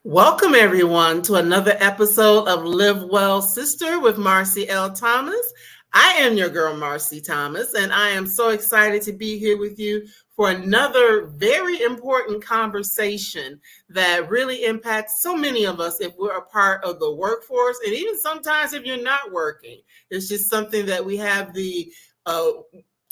Welcome, everyone, to another episode of Live Well Sister with Marcie L. Thomas. I am your girl, Marcie Thomas, and I am so excited to be here with you for another very important conversation that really impacts so many of us if we're a part of the workforce, and even sometimes if you're not working. It's just something that we have the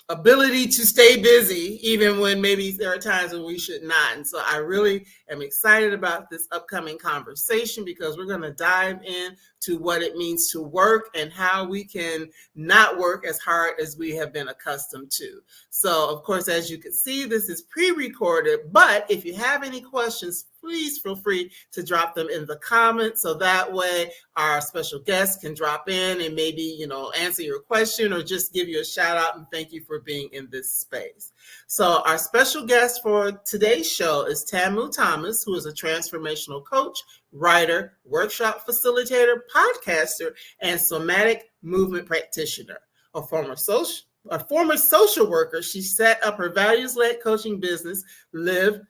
ability to stay busy, even when maybe there are times when we should not. And so I really am excited about this upcoming conversation because we're going to dive in to what it means to work and how we can not work as hard as we have been accustomed to. So, of course, as you can see, this is pre-recorded, but if you have any questions, please feel free to drop them in the comments so that way our special guests can drop in and maybe, answer your question or just give you a shout out and thank you for being in this space. So our special guest for today's show is Tamu Thomas, who is a transformational coach, writer, workshop facilitator, podcaster, and somatic movement practitioner. A former social worker, she set up her values-led coaching business, Live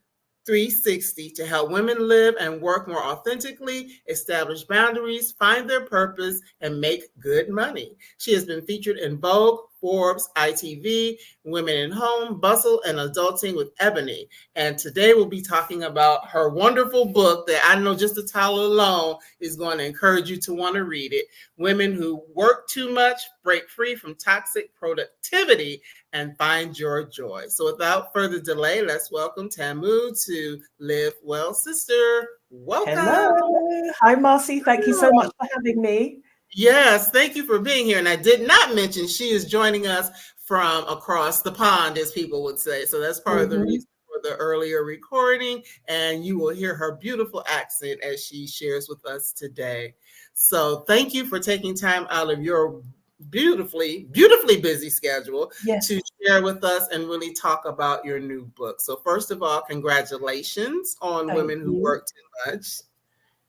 360, to help women live and work more authentically, establish boundaries, find their purpose, and make good money. She has been featured in Vogue, Forbes, ITV, Women in Home, Bustle, and Adulting with Ebony. And today we'll be talking about her wonderful book that I know just the title alone is going to encourage you to want to read it. Women Who Work Too Much, Break Free from Toxic Productivity, and Find Your Joy. So without further delay, let's welcome Tamu to Live Well Sister. Welcome. Hello. Hi, Marcie. Thank you so much for having me. Yes, thank you for being here. And I did not mention she is joining us from across the pond, as people would say. So that's part of the reason for the earlier recording. And you will hear her beautiful accent as she shares with us today. So thank you for taking time out of your beautifully busy schedule to share with us and really talk about your new book. So first of all, congratulations on Women Who Work Too Much.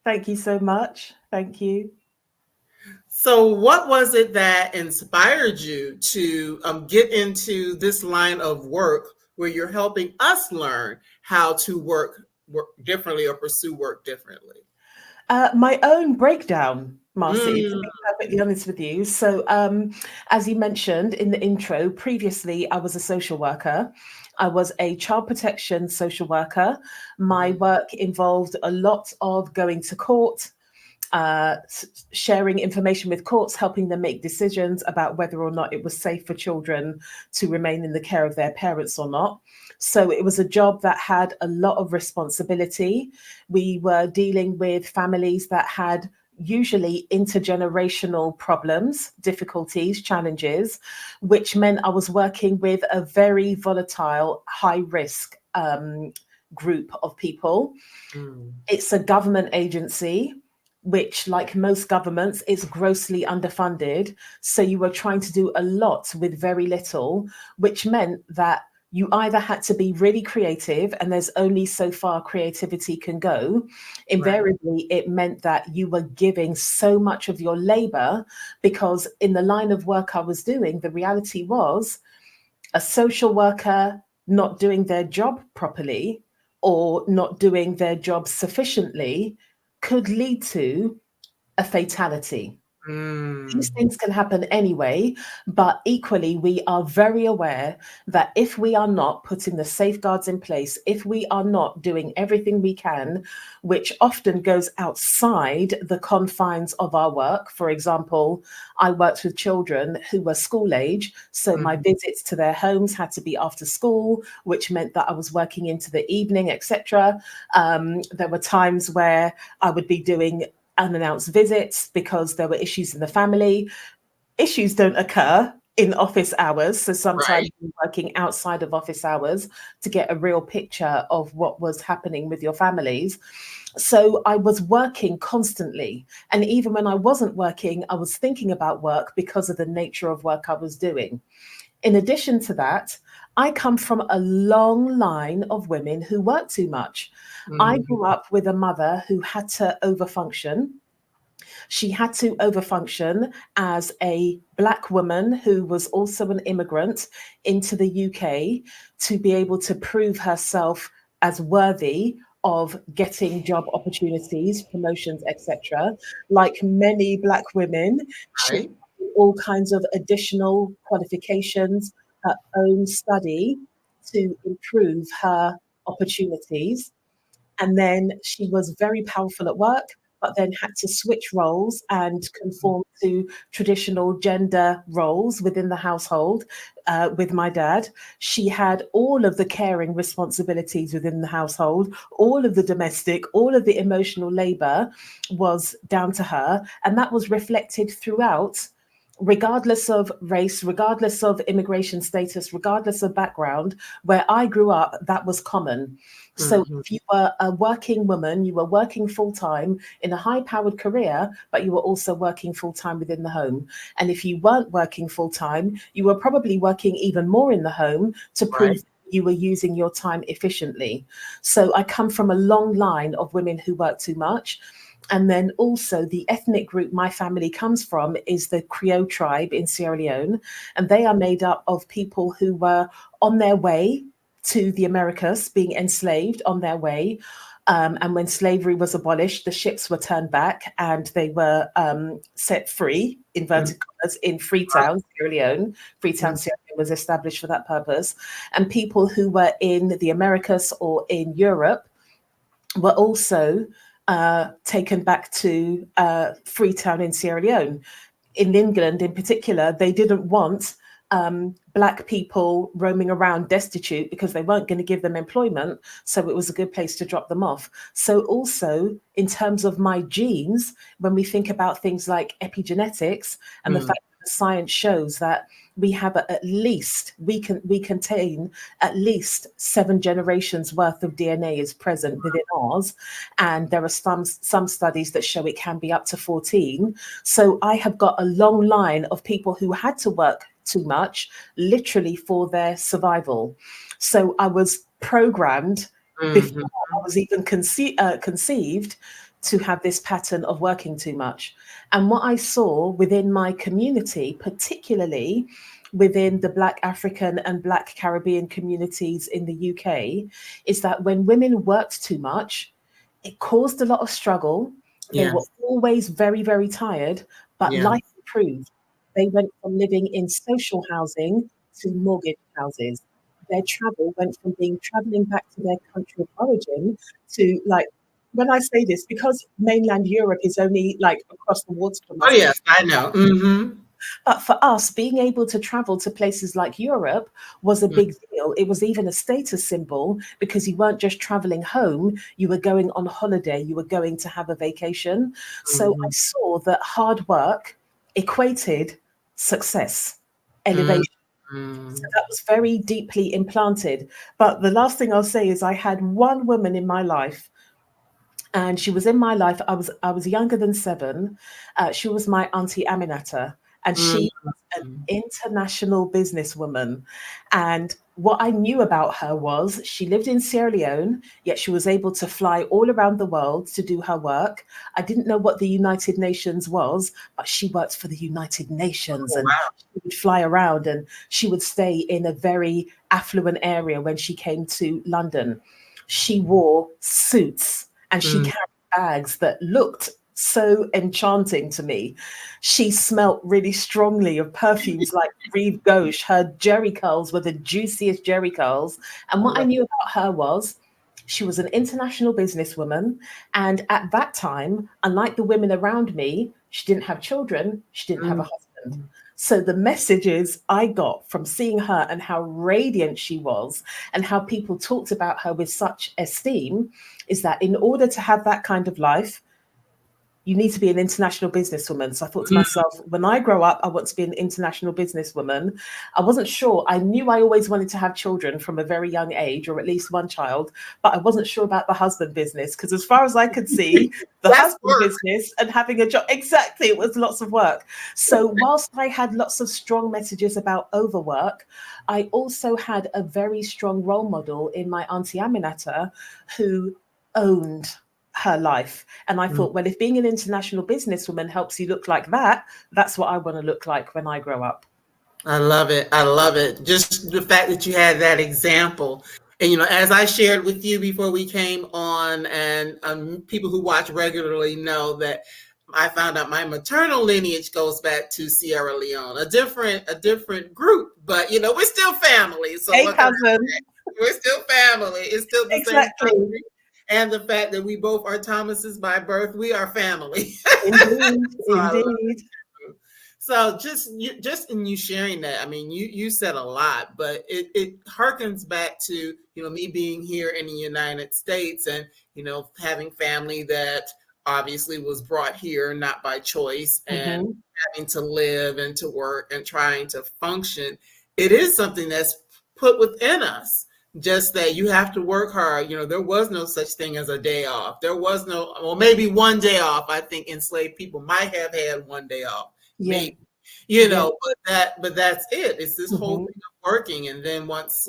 Thank you so much. Thank you. So what was it that inspired you to get into this line of work where you're helping us learn how to work differently or pursue work differently? My own breakdown, Marcie, to be perfectly honest with you. So as you mentioned in the intro, previously I was a social worker. I was a child protection social worker. My work involved a lot of going to court, sharing information with courts, helping them make decisions about whether or not it was safe for children to remain in the care of their parents or not. So it was a job that had a lot of responsibility. We were dealing with families that had usually intergenerational problems, difficulties, challenges, which meant I was working with a very volatile, high risk group of people. It's a government agency, which, like most governments, is grossly underfunded. So you were trying to do a lot with very little, which meant that you either had to be really creative, and there's only so far creativity can go. Invariably, it meant that you were giving so much of your labor, because in the line of work I was doing, the reality was a social worker not doing their job properly or not doing their job sufficiently could lead to a fatality. These things can happen anyway, but equally, we are very aware that if we are not putting the safeguards in place, if we are not doing everything we can, which often goes outside the confines of our work. For example, I worked with children who were school age, so my visits to their homes had to be after school, which meant that I was working into the evening, etc. There were times where I would be doing unannounced visits because there were issues in the family. Issues don't occur in office hours, so sometimes you're working outside of office hours to get a real picture of what was happening with your families. So I was working constantly, and even when I wasn't working, I was thinking about work because of the nature of work I was doing. In addition to that, I come from a long line of women who work too much. I grew up with a mother who had to overfunction. She had to overfunction as a Black woman who was also an immigrant into the UK to be able to prove herself as worthy of getting job opportunities, promotions, etc. Like many Black women, she Right. had all kinds of additional qualifications, her own study to improve her opportunities. And then she was very powerful at work, but then had to switch roles and conform to traditional gender roles within the household with my dad. She had all of the caring responsibilities within the household, all of the domestic, all of the emotional labor was down to her. And that was reflected throughout, regardless of race, regardless of immigration status, regardless of background. Where I grew up, that was common. So Mhm. if you were a working woman, you were working full time in a high powered career, but you were also working full time within the home. And if you weren't working full time, you were probably working even more in the home to Right. prove you were using your time efficiently. So I come from a long line of women who work too much. And then also the ethnic group my family comes from is the Creole tribe in Sierra Leone. And they are made up of people who were on their way to the Americas, being enslaved on their way. And when slavery was abolished, the ships were turned back and they were set free, Mhm. inverted commas, in Freetown, Sierra Leone. Freetown, Mhm. Sierra Leone was established for that purpose. And people who were in the Americas or in Europe were also taken back to Freetown in Sierra Leone. In England, in particular, they didn't want Black people roaming around destitute because they weren't going to give them employment. So it was a good place to drop them off. So, also, in terms of my genes, when we think about things like epigenetics and the Mhm. fact that the science shows that we have at least we contain at least 7 generations worth of DNA is present within ours, and there are some studies that show it can be up to 14. So I have got a long line of people who had to work too much, literally for their survival. So I was programmed before Mhm. I was even conceived to have this pattern of working too much. And what I saw within my community, particularly within the Black African and Black Caribbean communities in the UK, is that when women worked too much, it caused a lot of struggle. They were Yes. always very, very tired, but Yeah. life improved. They went from living in social housing to mortgage houses. Their travel went from being traveling back to their country of origin to, like, when I say this, because mainland Europe is only like across the water from Oh, us, yes, I know. Mhm. but for us, being able to travel to places like Europe was a Mhm. big deal. It was even a status symbol because you weren't just traveling home, you were going on holiday, you were going to have a vacation. So I Mhm. saw that hard work equated success, elevation. So Mhm. that was very deeply implanted. But the last thing I'll say is I had one woman in my life, and she was in my life. I was younger than 7. She was my auntie Aminata, and she was an Mhm. international businesswoman. And what I knew about her was she lived in Sierra Leone, yet she was able to fly all around the world to do her work. I didn't know what the United Nations was, but she worked for the United Nations, Oh, and wow. she would fly around, and she would stay in a very affluent area when she came to London. She wore suits and she Mhm. carried bags that looked so enchanting to me. She smelt really strongly of perfumes like Rive Gauche. Her jerry curls were the juiciest jerry curls. And I what I love knew about her was she was an international businesswoman. And at that time, unlike the women around me, she didn't have children, she didn't have a Mhm. husband. So the messages I got from seeing her and how radiant she was and how people talked about her with such esteem is that in order to have that kind of life, you need to be an international businesswoman. So I thought to Mhm. myself, when I grow up, I want to be an international businesswoman. I wasn't sure. I knew I always wanted to have children from a very young age, or at least one child, but I wasn't sure about the husband business because, as far as I could see, the That's husband work. business and having a job, exactly, it was lots of work. So, whilst I had lots of strong messages about overwork, I also had a very strong role model in my Auntie Aminata who owned her life. And I thought, well, if being an international businesswoman helps you look like that, that's what I want to look like when I grow up. I love it. I love it. Just the fact that you had that example. And, as I shared with you before we came on, and people who watch regularly know that I found out my maternal lineage goes back to Sierra Leone, a different group, but we're still family. So Hey, what can I cousin. say? We're still family. It's still the same Exactly. country. And the fact that we both are Thomases by birth, we are family. Indeed. So I love Indeed. so just in you sharing that, I mean, you said a lot, but it harkens back to me being here in the United States, and having family that obviously was brought here not by choice, and Mm-hmm. having to live and to work and trying to function. It is something that's put within us. Just that you have to work hard. There was no such thing as a day off. There was no, well, maybe one day off. I think enslaved people might have had one day off, Yeah. maybe, Yeah. but that's it. It's this whole Mm-hmm. thing of working. And then once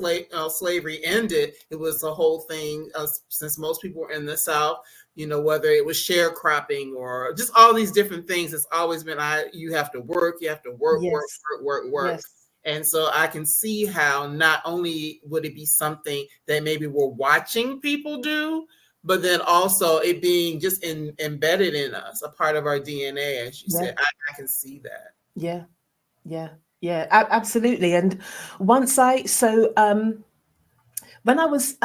slavery ended, it was the whole thing. Since most people were in the South, whether it was sharecropping or just all these different things, it's always been, you have to work, work, Yes. work, work, work. Yes. And so I can see how not only would it be something that maybe we're watching people do, but then also it being just embedded in us, a part of our DNA, as you Yeah. said. I can see that. Yeah. Yeah. Yeah. Absolutely. And once when I was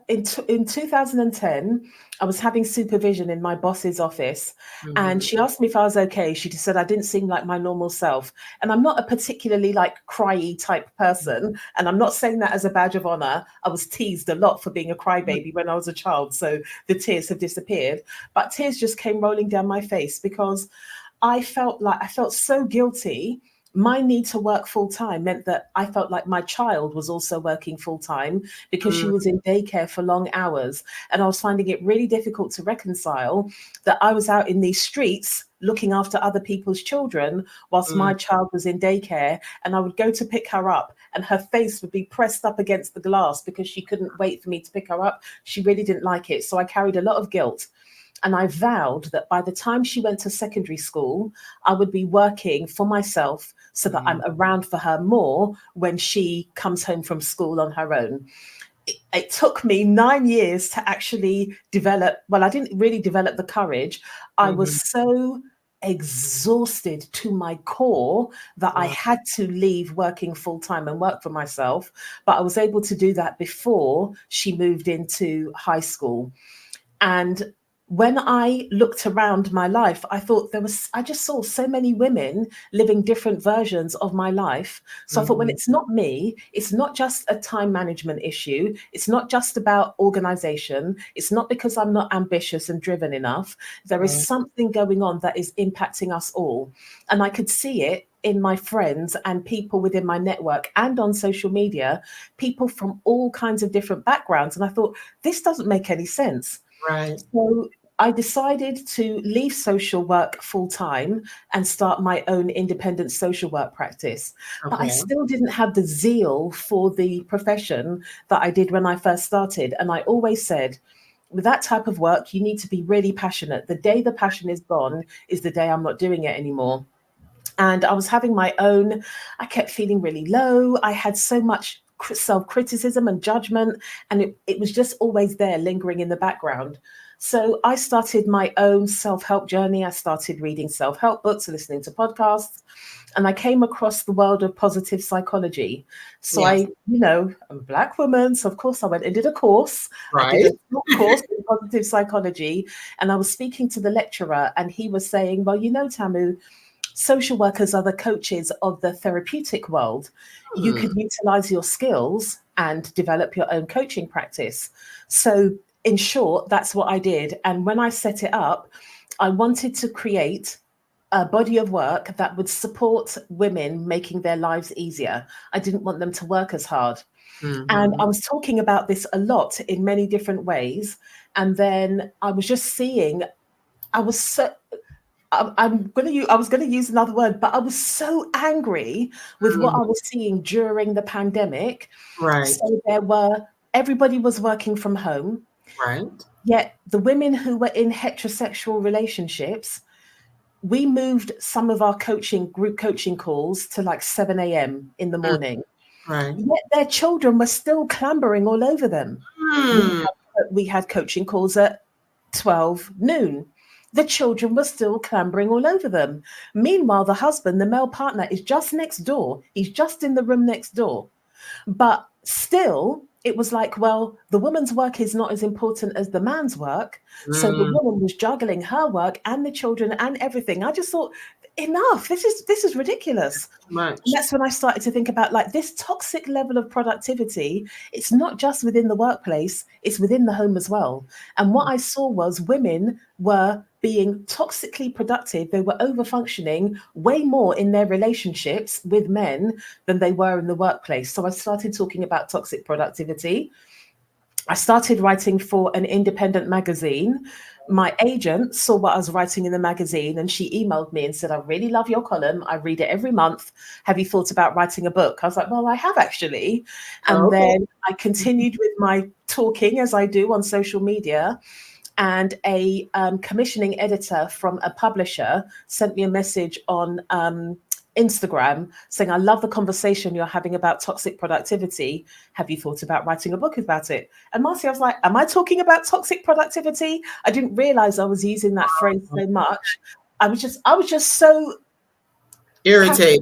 in 2010, I was having supervision in my boss's office, and Mhm. she asked me if I was okay. She just said I didn't seem like my normal self, and I'm not a particularly like cryy type person, and I'm not saying that as a badge of honor. I was teased a lot for being a crybaby when I was a child, so the tears have disappeared, but tears just came rolling down my face because I felt so guilty. My need to work full time meant that I felt like my child was also working full time because she Mm, was in daycare for long hours. And I was finding it really difficult to reconcile that I was out in these streets looking after other people's children whilst mm, my child was in daycare. And I would go to pick her up, and her face would be pressed up against the glass because she couldn't wait for me to pick her up. She really didn't like it. So I carried a lot of guilt. And I vowed that by the time she went to secondary school, I would be working for myself so that I'm mm, around for her more when she comes home from school on her own. It took me 9 years to actually develop. Well, I didn't really develop the courage. I mhm. was so exhausted to my core that I Wow. had to leave working full time and work for myself. But I was able to do that before she moved into high school. And when I looked around my life, I just saw so many women living different versions of my life. So I thought, well, Mhm. it's not me. It's not just a time management issue. It's not just about organization. It's not because I'm not ambitious and driven enough. There is Right. something going on that is impacting us all. And I could see it in my friends and people within my network and on social media, people from all kinds of different backgrounds. And I thought, this doesn't make any sense. Right. So I decided to leave social work full time and start my own independent social work practice. But I Okay. still didn't have the zeal for the profession that I did when I first started. And I always said, with that type of work, you need to be really passionate. The day the passion is gone is the day I'm not doing it anymore. And I was having my own, I kept feeling really low. I had so much self criticism and judgment, and it was just always there lingering in the background. So I started my own self help journey. I started reading self help books, listening to podcasts, and I came across the world of positive psychology. So Yes. I'm a Black woman. So, of course, I went and did a course. I did Right. a short course in positive psychology, and I was speaking to the lecturer, and he was saying, well, Tamu, social workers are the coaches of the therapeutic world. You Hmm. could utilize your skills and develop your own coaching practice. So, in short, that's what I did. And when I set it up, I wanted to create a body of work that would support women making their lives easier. I didn't want them to work as hard. And Mhm. I was talking about this a lot in many different ways. And then I was just seeing, I was so I was going to use another word, but I was so angry with what Mhm. I was seeing during the pandemic. Right. So everybody was working from home. Right. Yet the women who were in heterosexual relationships, we moved some of our group coaching calls to like 7 a.m. in the Mm, morning. right. Yet their children were still clambering all over them. Hmm. We had coaching calls at 12 noon. The children were still clambering all over them. Meanwhile, the husband, the male partner, is just next door. He's just in the room next door. But still, it was like, well, the woman's work is not as important as the man's work. So the Mm, woman was juggling her work and the children and everything. I just thought, enough. This is ridiculous. too much. And that's when I started to think about like this toxic level of productivity. It's not just within the workplace, it's within the home as well. And what I saw was women were being toxically productive. They were over functioning way more in their relationships with men than they were in the workplace. So I started talking about toxic productivity. I started writing for an independent magazine. My agent saw what I was writing in the magazine and she emailed me and said, I really love your column. I read it every month. Have you thought about writing a book? I was like, well, I have actually. Oh, And okay. then I continued with my talking as I do on social media. And a commissioning editor from a publisher sent me a message on Instagram saying, I love the conversation you're having about toxic productivity. Have you thought about writing a book about it? And Marcie, I was like, am I talking about toxic productivity? I didn't realize I was using that phrase so much. I was just so passionate, Irritated.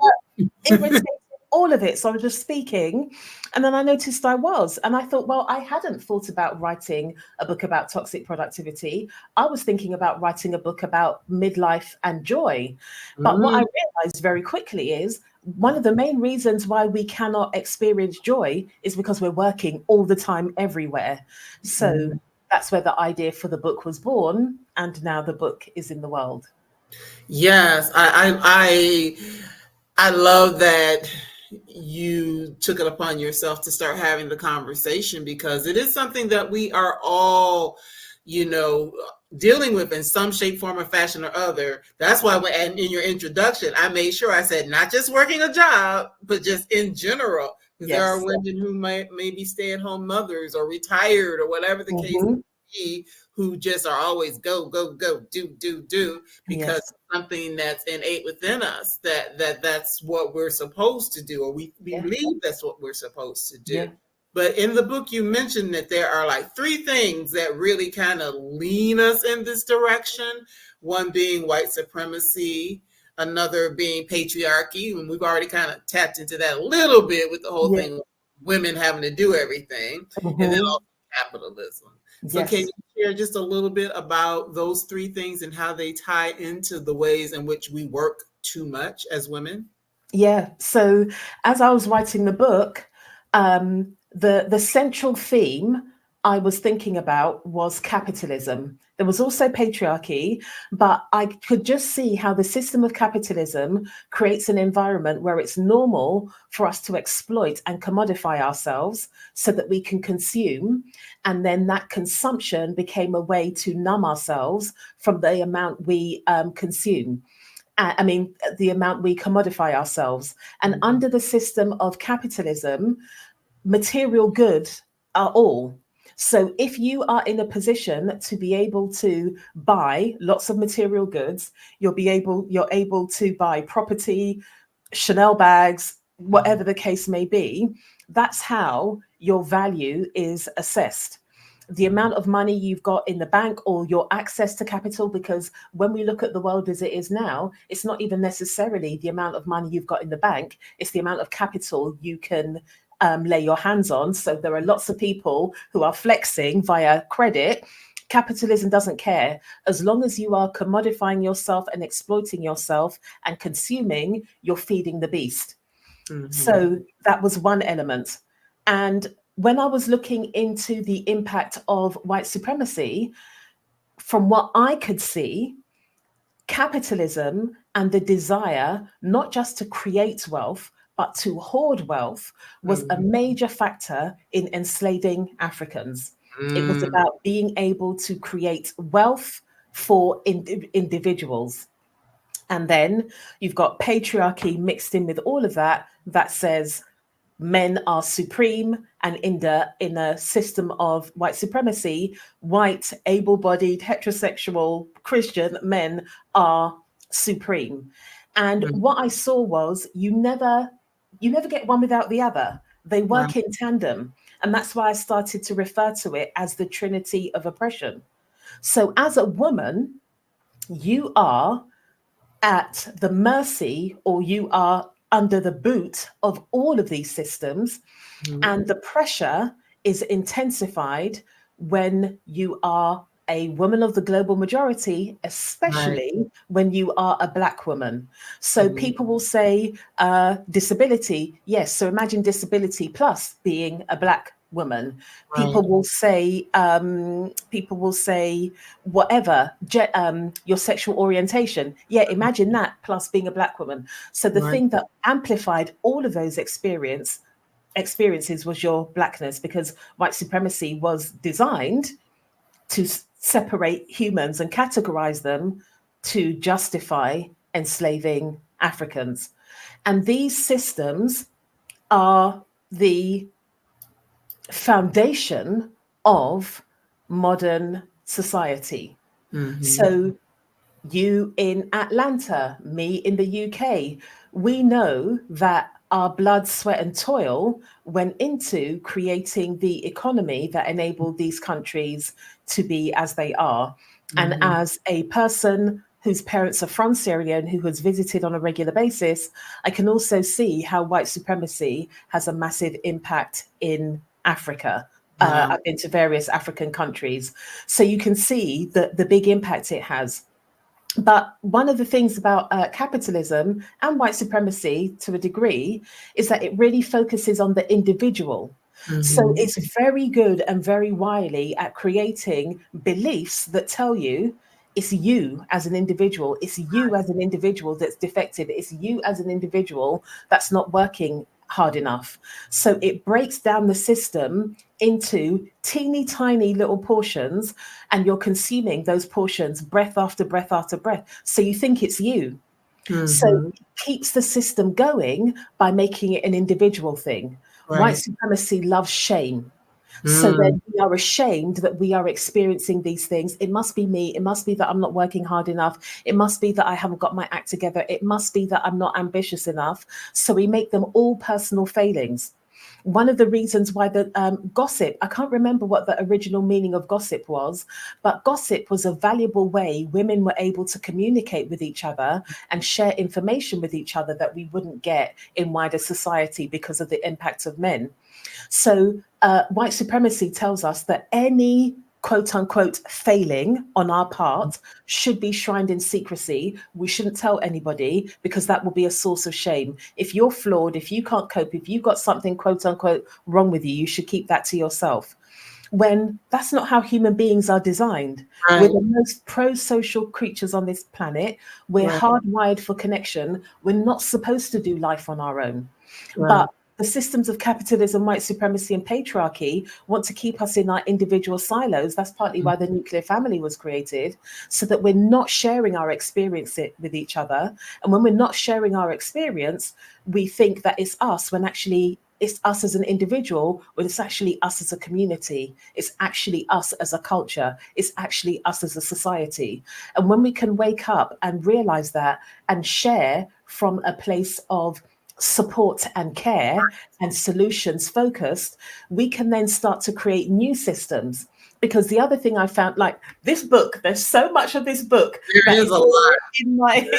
irritated, all of it. So I was just speaking. And then I noticed I was. And I thought, well, I hadn't thought about writing a book about toxic productivity. I was thinking about writing a book about midlife and joy. But what I Mm, realized very quickly is one of the main reasons why we cannot experience joy is because we're working all the time, everywhere. So mm. that's where the idea for the book was born. And now the book is in the world. Yes, I love that you took it upon yourself to start having the conversation because it is something that we are all, you know, dealing with in some shape, form, or fashion or other. That's why and in your introduction, I made sure I said not just working a job, but just in general. Because there are Yes. women who may be stay-at-home mothers or retired or whatever the case may Hmm. be, who just are always go, go, go, do, because Yes. something that's innate within us that's what we're supposed to do, or we Yeah. believe that's what we're supposed to do. Yeah. But in the book you mentioned that there are like three things that really kind of lean us in this direction, one being white supremacy, another being patriarchy, and we've already kind of tapped into that a little bit with the whole Yeah. thing of women having to do everything, and then Hmm. also capitalism. So can Yes. you share just a little bit about those three things and how they tie into the ways in which we work too much as women? Yeah. So as I was writing the book, the central theme I was thinking about was capitalism. There was also patriarchy, but I could just see how the system of capitalism creates an environment where it's normal for us to exploit and commodify ourselves so that we can consume. And then that consumption became a way to numb ourselves from the amount we consume. I mean, the amount we commodify ourselves. And Mhm. under the system of capitalism, material goods are all. So if you are in a position to be able to buy lots of material goods, you're able to buy property, Chanel bags, whatever the case may be. That's how your value is assessed. The amount of money you've got in the bank or your access to capital, because when we look at the world as it is now, it's not even necessarily the amount of money you've got in the bank, it's the amount of capital you can lay your hands on. So there are lots of people who are flexing via credit. Capitalism doesn't care. As long as you are commodifying yourself and exploiting yourself and consuming, you're feeding the beast. Mhm. So that was one element. And when I was looking into the impact of white supremacy, from what I could see, capitalism and the desire not just to create wealth, but to hoard wealth was a Mhm. major factor in enslaving Africans. It was Mm. about being able to create wealth for individuals. And then you've got patriarchy mixed in with all of that, that says men are supreme, and in a system of white supremacy, white, able-bodied, heterosexual Christian men are supreme. And Mm. what I saw was you never get one without the other. They Right. work in tandem. And that's why I started to refer to it as the trinity of oppression. So as a woman, you are at the mercy, or you are under the boot of all of these systems. Mhm. And the pressure is intensified when you are a woman of the global majority, Right. especially when you are a Black woman. So Mhm. people will say disability. Yes. So imagine disability plus being a Black woman. Right. People will say whatever, your sexual orientation. Yeah, imagine that plus being a Black woman. So the Right. thing that amplified all of those experiences was your Blackness, because white supremacy was designed to separate humans and categorize them to justify enslaving Africans. And these systems are the foundation of modern society. Mhm. So you in Atlanta, me in the UK, we know that our blood, sweat, and toil went into creating the economy that enabled these countries to be as they are. And Mhm. as a person whose parents are from Sierra Leone, who has visited on a regular basis, I can also see how white supremacy has a massive impact in Africa. Wow. I've been to various African countries. So you can see the big impact it has. But one of the things about capitalism and white supremacy to a degree is that it really focuses on the individual. So Mhm. it's very good and very wily at creating beliefs that tell you it's you as an individual, it's you as an individual that's defective, it's you as an individual that's not working hard enough. So it breaks down the system into teeny tiny little portions, and you're consuming those portions breath after breath after breath. So you think it's you. So Mhm. it keeps the system going by making it an individual thing. White Right. supremacy loves shame. So Mm. then we are ashamed that we are experiencing these things. It must be me. It must be that I'm not working hard enough. It must be that I haven't got my act together. It must be that I'm not ambitious enough. So we make them all personal failings. One of the reasons why the gossip, I can't remember what the original meaning of gossip was, but gossip was a valuable way women were able to communicate with each other and share information with each other that we wouldn't get in wider society because of the impact of men. So, white supremacy tells us that any quote unquote failing on our part should be shrined in secrecy. We shouldn't tell anybody because that will be a source of shame. If you're flawed, if you can't cope, if you've got something quote unquote wrong with you, you should keep that to yourself. When that's not how human beings are designed. We're Right. the most pro social creatures on this planet. We're Right. hardwired for connection. We're not supposed to do life on our own. Right. But the systems of capitalism, white supremacy, and patriarchy want to keep us in our individual silos. That's partly why the nuclear family was created, so that we're not sharing our experience with each other. And when we're not sharing our experience, we think that it's us, when actually it's us as an individual, when it's actually us as a community. It's actually us as a culture. It's actually us as a society. And when we can wake up and realize that and share from a place of support and care and solutions focused, we can then start to create new systems. Because the other thing I found, like this book, there's so much of this book There that is is a all lot. in my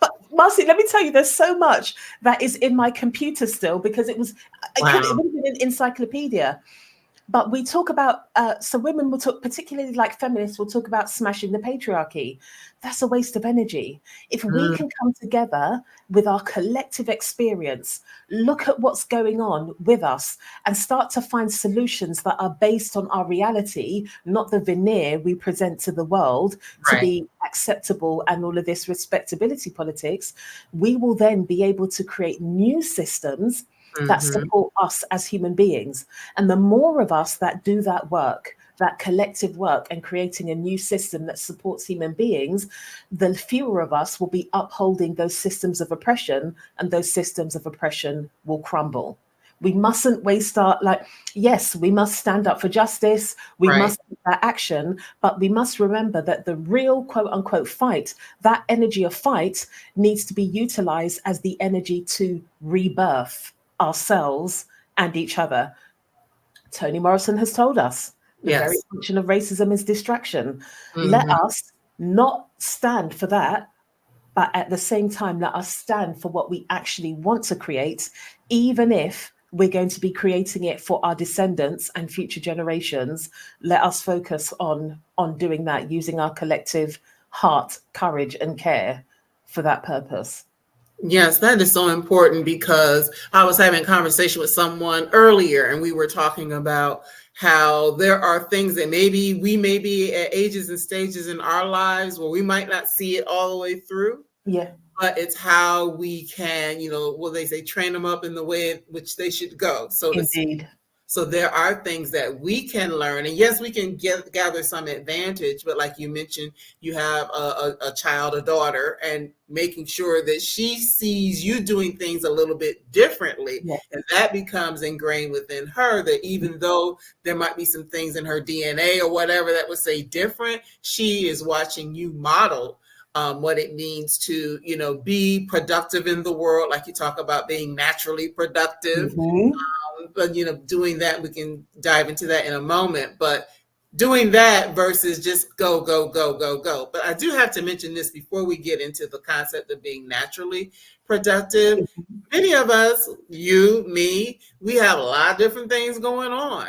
but Marcie, let me tell you, there's so much that is in my computer still, because it Wow. would have been an encyclopedia. But we talk about, so women will talk, particularly like feminists, will talk about smashing the patriarchy. That's a waste of energy. If we Mm. can come together with our collective experience, look at what's going on with us, and start to find solutions that are based on our reality, not the veneer we present to the world to Right. be acceptable and all of this respectability politics, we will then be able to create new systems that Mhm. support us as human beings. And the more of us that do that work, that collective work, and creating a new system that supports human beings, the fewer of us will be upholding those systems of oppression, and those systems of oppression will crumble. We mustn't waste our, like, yes, we must stand up for justice. We Right. must take that action, but we must remember that the real quote unquote fight, that energy of fight needs to be utilized as the energy to rebirth ourselves and each other. Toni Morrison has told us the very Yes. function of racism is distraction. Let Hmm. us not stand for that, but at the same time, let us stand for what we actually want to create, even if we're going to be creating it for our descendants and future generations. Let us focus on doing that, using our collective heart, courage, and care for that purpose. Yes, that is so important because I was having a conversation with someone earlier and we were talking about how there are things that maybe we may be at ages and stages in our lives where we might not see it all the way through, Yeah, but it's how we can, well, they say train them up in the way in which they should go, so to speak. indeed. So there are things that we can learn, and yes, we can gather some advantage. But like you mentioned, you have a child, a daughter, and making sure that she sees you doing things a little bit differently, Yeah. and that becomes ingrained within her. That even though there might be some things in her DNA or whatever that would say different, she is watching you model what it means to, be productive in the world. Like you talk about being naturally productive, Mhm. but doing that, we can dive into that in a moment, but doing that versus just go go go go go. But I do have to mention this before we get into the concept of being naturally productive. Many of us, you, me, we have a lot of different things going on,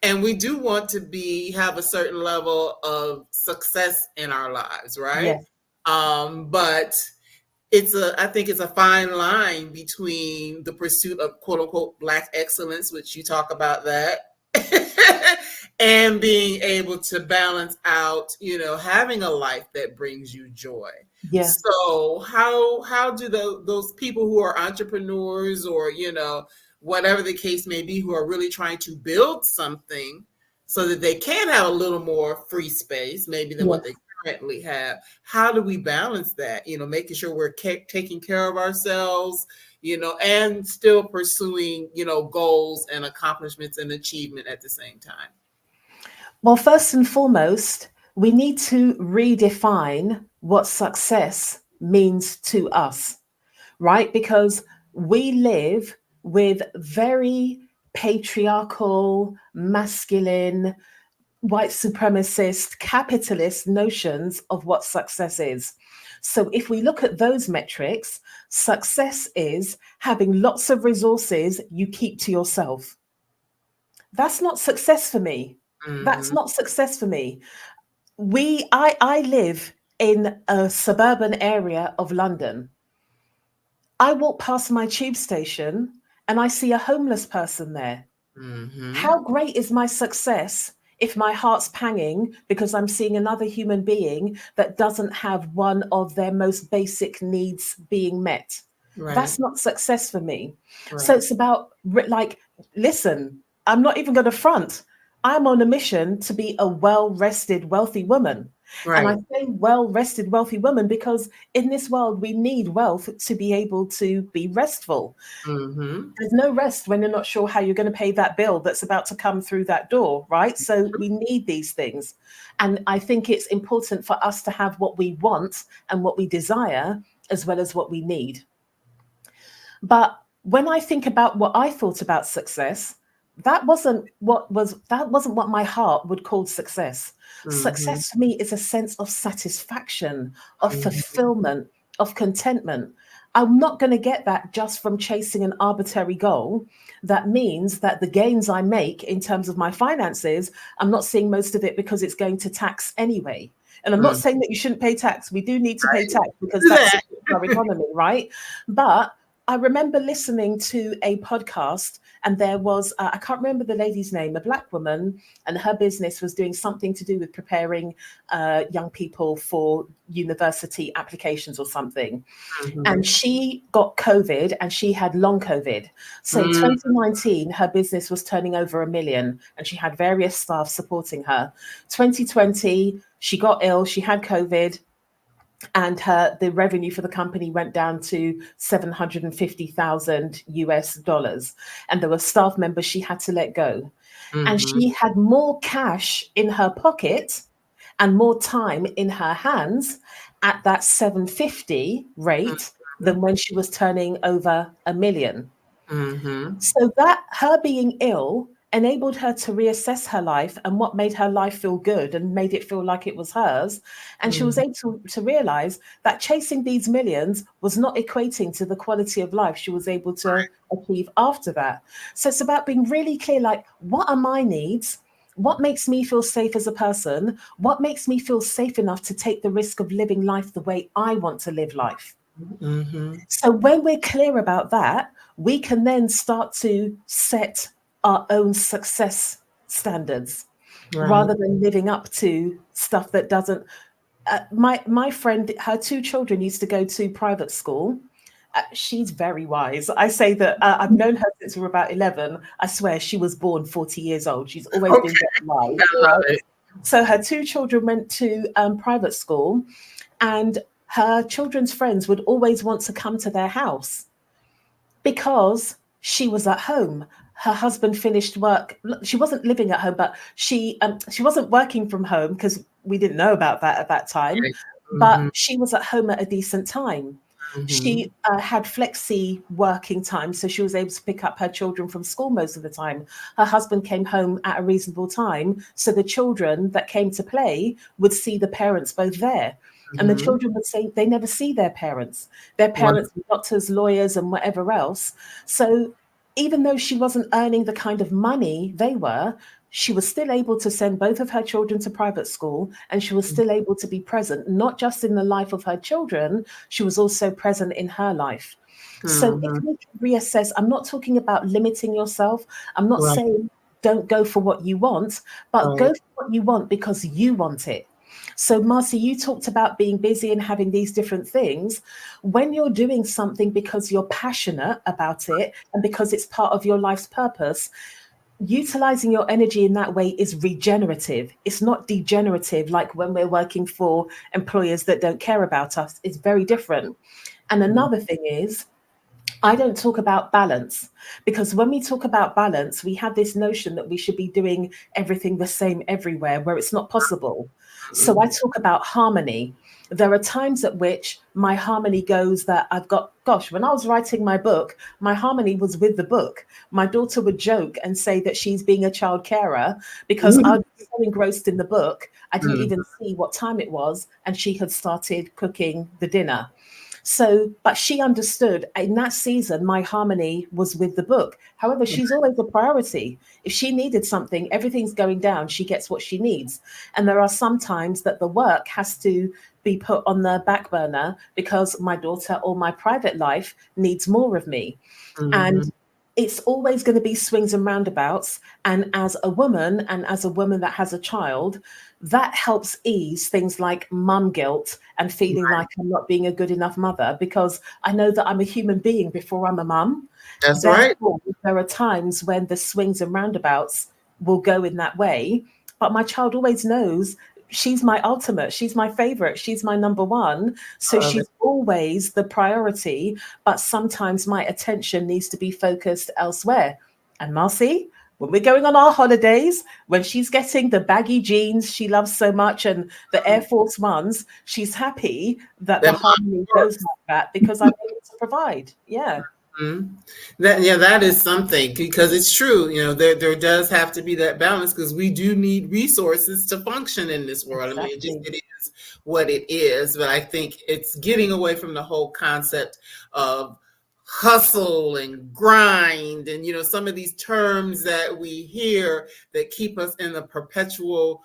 and we do want to have a certain level of success in our lives, right? Yes. But I think it's a fine line between the pursuit of quote unquote Black excellence, which you talk about that, and being able to balance out, having a life that brings you joy. Yeah. So how do those people who are entrepreneurs, or whatever the case may be, who are really trying to build something so that they can have a little more free space maybe than what Yes. they currently have, how do we balance that, making sure we're taking care of ourselves, and still pursuing, goals and accomplishments and achievement at the same time? Well, first and foremost, we need to redefine what success means to us, right? Because we live with very patriarchal, masculine, white supremacist, capitalist notions of what success is. So if we look at those metrics, success is having lots of resources you keep to yourself. That's not success for me. That's Mm-hmm. not success for me. I live in a suburban area of London. I walk past my tube station and I see a homeless person there. Mm-hmm. How great is my success if my heart's panging because I'm seeing another human being that doesn't have one of their most basic needs being met? Right. That's not success for me. So Right. it's about, like, listen, I'm not even going to front. I'm on a mission to be a well rested, wealthy woman. And I Right. say well rested, wealthy woman because in this world, we need wealth to be able to be restful. Mm-hmm. There's no rest when you're not sure how you're going to pay that bill that's about to come through that door, right? So we need these things. And I think it's important for us to have what we want and what we desire as well as what we need. But when I think about what I thought about success, that wasn't what my heart would call success. Mm-hmm. Success for me is a sense of satisfaction, of Mm-hmm. fulfillment, of contentment. I'm not going to get that just from chasing an arbitrary goal. That means that the gains I make in terms of my finances, I'm not seeing most of it because it's going to tax anyway. And I'm not Mm-hmm. saying that you shouldn't pay tax. We do need to pay Right. tax because Do that that. supports our economy, right? But I remember listening to a podcast, and there was, I can't remember the lady's name, a Black woman, and her business was doing something to do with preparing young people for university applications or something. And Mm-hmm. she got COVID and she had long COVID. So Mm-hmm. 2019, her business was turning over 1 million and she had various staff supporting her. 2020, she got ill, she had COVID. and the revenue for the company went down to 750,000 US dollars. And there were staff members she had to let go. And Mm-hmm. she had more cash in her pocket and more time in her hands at that 750 rate than when she was turning over 1 million. Mm-hmm. So that her being ill enabled her to reassess her life and what made her life feel good and made it feel like it was hers. And she was able to realize that chasing these millions was not equating to the quality of life she was able to achieve after that. So it's about being really clear, like, what are my needs? What makes me feel safe as a person? What makes me feel safe enough to take the risk of living life the way I want to live life? Mm-hmm. So when we're clear about that, we can then start to set our own success standards Right. rather than living up to stuff that doesn't. My friend, her two children used to go to private school. She's very wise. I say that I've known her since we were about 11. I swear she was born 40 years old. She's always been Okay. very wise, I love right? it. So her two children went to private school, and her children's friends would always want to come to their house because she was at home. Her husband finished work. She wasn't living at home, but she wasn't working from home because we didn't know about that at that time. Right. But Mm-hmm. she was at home at a decent time. Mm-hmm. She had flexi working time, so she was able to pick up her children from school most of the time. Her husband came home at a reasonable time, so the children that came to play would see the parents both there. And the Mm-hmm. children would say they never see their parents. Their Wow. parents were doctors, lawyers, and whatever else. So even though she wasn't earning the kind of money they were, she was still able to send both of her children to private school, and she was still able to be present, not just in the life of her children, she was also present in her life. So if Mm-hmm. we can reassess, I'm not talking about limiting yourself. I'm not Right. saying don't go for what you want, but go Right. for what you want because you want it. So, Marcie, you talked about being busy and having these different things. When you're doing something because you're passionate about it and because it's part of your life's purpose, utilizing your energy in that way is regenerative. It's not degenerative like when we're working for employers that don't care about us. It's very different. And another thing is, I don't talk about balance because when we talk about balance, we have this notion that we should be doing everything the same everywhere where it's not possible. So I Mm-hmm. talk about harmony. There are times at which my harmony goes that I've got, gosh, when I was writing my book, my harmony was with the book. My daughter would joke and say that she's being a child carer because I was so engrossed in the book, I didn't Mm-hmm. even see what time it was, and she had started cooking the dinner. So, but she understood in that season, my harmony was with the book. However, she's always a priority. If she needed something, everything's going down, she gets what she needs. And there are some times that the work has to be put on the back burner because my daughter or my private life needs more of me. And Mm-hmm. it's always going to be swings and roundabouts. And as a woman, and as a woman that has a child, that helps ease things like mum guilt and feeling like I'm not being a good enough mother because I know that I'm a human being before I'm a mum. That's right. Therefore, there are times when the swings and roundabouts will go in that way. But my child always knows she's my ultimate, she's my favorite, she's my number one. So I love it. she's always the priority, but sometimes my attention needs to be focused elsewhere. And Marcie, when we're going on our holidays, when she's getting the baggy jeans she loves so much and the Air Force Ones, she's happy that the That harmony goes like that because I'm able to provide. Yeah, Mhm. That is something because it's true. There does have to be that balance because we do need resources to function in this world. I mean, exactly. it is what it is. But I think it's getting away from the whole concept of hustle and grind and some of these terms that we hear that keep us in a perpetual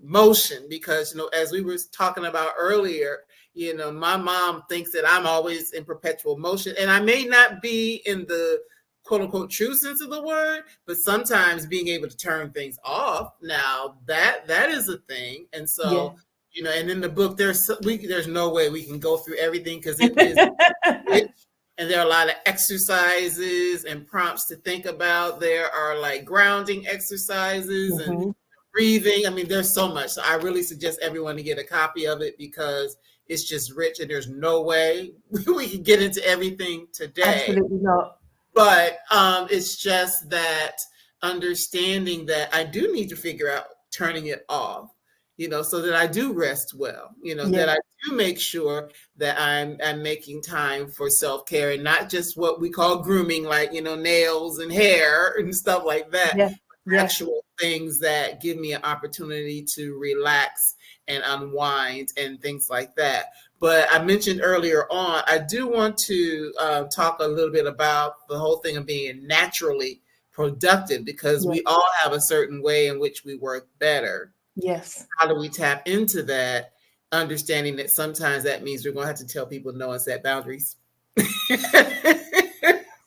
motion because as we were talking about earlier, my mom thinks that I'm always in perpetual motion, and I may not be in the quote unquote true sense of the word, but sometimes being able to turn things off. Now that is a thing, and Yeah. so and in the book there's no way we can go through everything because it is rich, and there are a lot of exercises and prompts to think about. There are like grounding exercises and Mhm. breathing. I mean, there's so much. So I really suggest everyone to get a copy of it because it's just rich and there's no way we can get into everything today. Absolutely not. But it's just that understanding that I do need to figure out turning it off, so that I do rest well, that Yeah. I do make sure that I'm making time for self-care and not just what we call grooming, like, nails and hair and stuff like that. Yeah. Yeah. Actual things that give me an opportunity to relax and unwind and things like that. But I mentioned earlier on, I do want to talk a little bit about the whole thing of being naturally productive, because Yeah. we all have a certain way in which we work better. Yes. How do we tap into that, understanding that sometimes that means we're going to have to tell people no and set boundaries?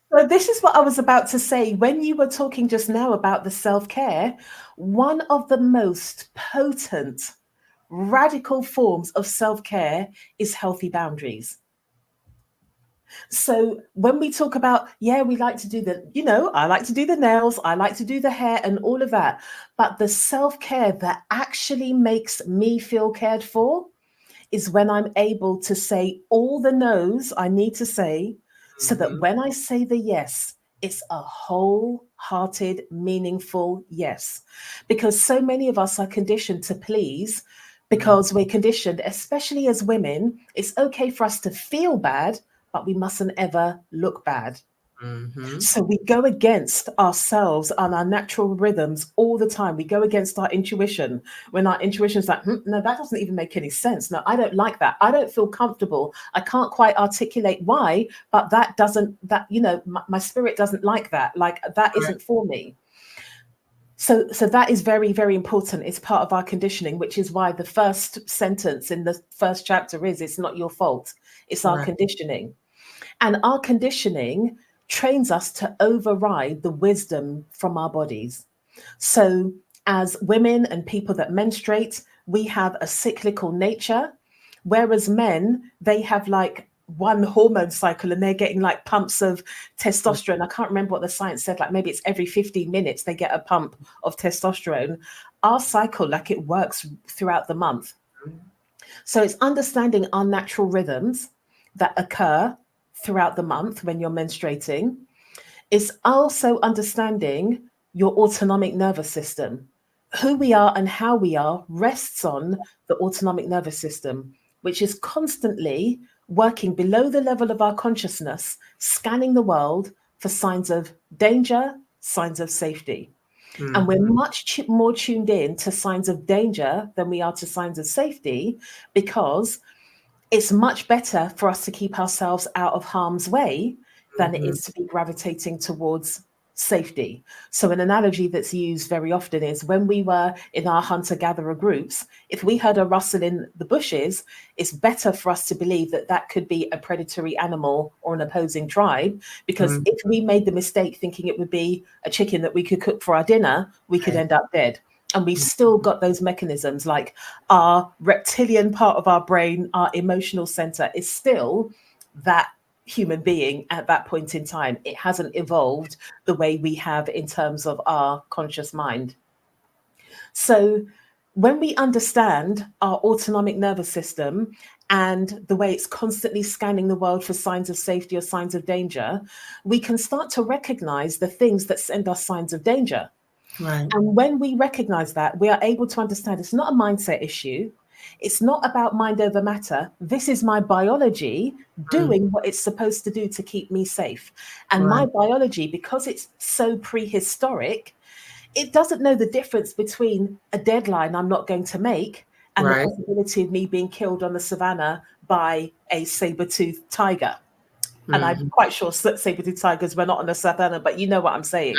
So this is what I was about to say. When you were talking just now about the self-care, one of the most potent, radical forms of self-care is healthy boundaries. So when we talk about, we like to do I like to do the nails, I like to do the hair and all of that. But the self-care that actually makes me feel cared for is when I'm able to say all the no's I need to say, so that when I say the yes, it's a wholehearted, meaningful yes. Because so many of us are conditioned to please, because we're conditioned, especially as women, it's okay for us to feel bad, but we mustn't ever look bad. So we go against ourselves and our natural rhythms all the time. We go against our intuition when our intuition is like, no, that doesn't even make any sense. No, I don't like that. I don't feel comfortable. I can't quite articulate why, but my spirit doesn't like that. Like that isn't for me. So that is very, very important. It's part of our conditioning, which is why the first sentence in the first chapter is, it's not your fault. It's our conditioning. And our conditioning trains us to override the wisdom from our bodies. So as women and people that menstruate, we have a cyclical nature, whereas men, they have like one hormone cycle and they're getting like pumps of testosterone. I can't remember what the science said, like maybe it's every 15 minutes they get a pump of testosterone. Our cycle, like it works throughout the month. So it's understanding our natural rhythms that occur throughout the month when you're menstruating. It's also understanding your autonomic nervous system. Who we are and how we are rests on the autonomic nervous system, which is constantly working below the level of our consciousness, scanning the world for signs of danger, signs of safety. And we're much more tuned in to signs of danger than we are to signs of safety, because it's much better for us to keep ourselves out of harm's way than it is to be gravitating towards safety. So an analogy that's used very often is when we were in our hunter-gatherer groups, if we heard a rustle in the bushes, it's better for us to believe that that could be a predatory animal or an opposing tribe, because if we made the mistake thinking it would be a chicken that we could cook for our dinner, we could end up dead. And we've still got those mechanisms, like our reptilian part of our brain, our emotional center is still that human being at that point in time. It hasn't evolved the way we have in terms of our conscious mind. So when we understand our autonomic nervous system and the way it's constantly scanning the world for signs of safety or signs of danger, we can start to recognize the things that send us signs of danger. Right. And when we recognize that, we are able to understand it's not a mindset issue. It's not about mind over matter. This is my biology doing what it's supposed to do to keep me safe. And my biology, because it's so prehistoric, it doesn't know the difference between a deadline I'm not going to make and the possibility of me being killed on the savannah by a saber-toothed tiger. And I'm quite sure saber-toothed tigers were not on the savannah, but you know what I'm saying.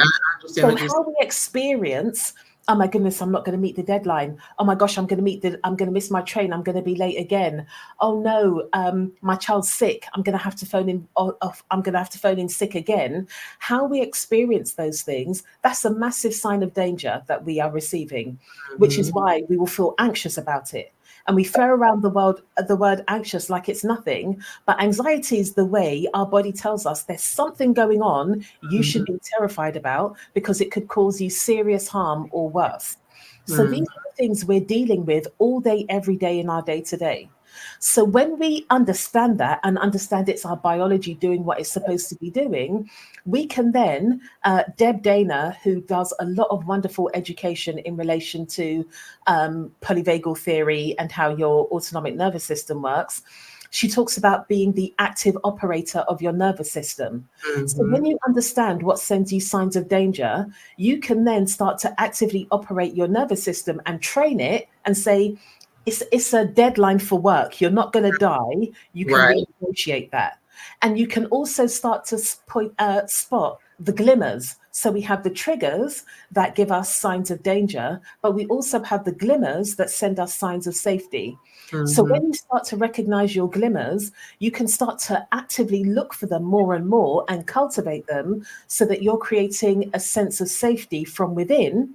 So how we experience, oh my goodness, I'm not going to meet the deadline. Oh my gosh, I'm going to miss my train. I'm going to be late again. Oh no, my child's sick. I'm going to have to phone in. I'm going to have to phone in sick again. How we experience those things, that's a massive sign of danger that we are receiving, which is why we will feel anxious about it. And we throw around the word anxious like it's nothing, but anxiety is the way our body tells us there's something going on you should be terrified about, because it could cause you serious harm or worse. So these are the things we're dealing with all day, every day in our day to day. So when we understand that and understand it's our biology doing what it's supposed to be doing, we can then, Deb Dana, who does a lot of wonderful education in relation to polyvagal theory and how your autonomic nervous system works, she talks about being the active operator of your nervous system. So Mm-hmm. when you understand what sends you signs of danger, you can then start to actively operate your nervous system and train it and say, it's a deadline for work. You're not going to die. You can Right. renegotiate that. And you can also start to spot the glimmers. So we have the triggers that give us signs of danger, but we also have the glimmers that send us signs of safety. So Mm-hmm. when you start to recognize your glimmers, you can start to actively look for them more and more and cultivate them so that you're creating a sense of safety from within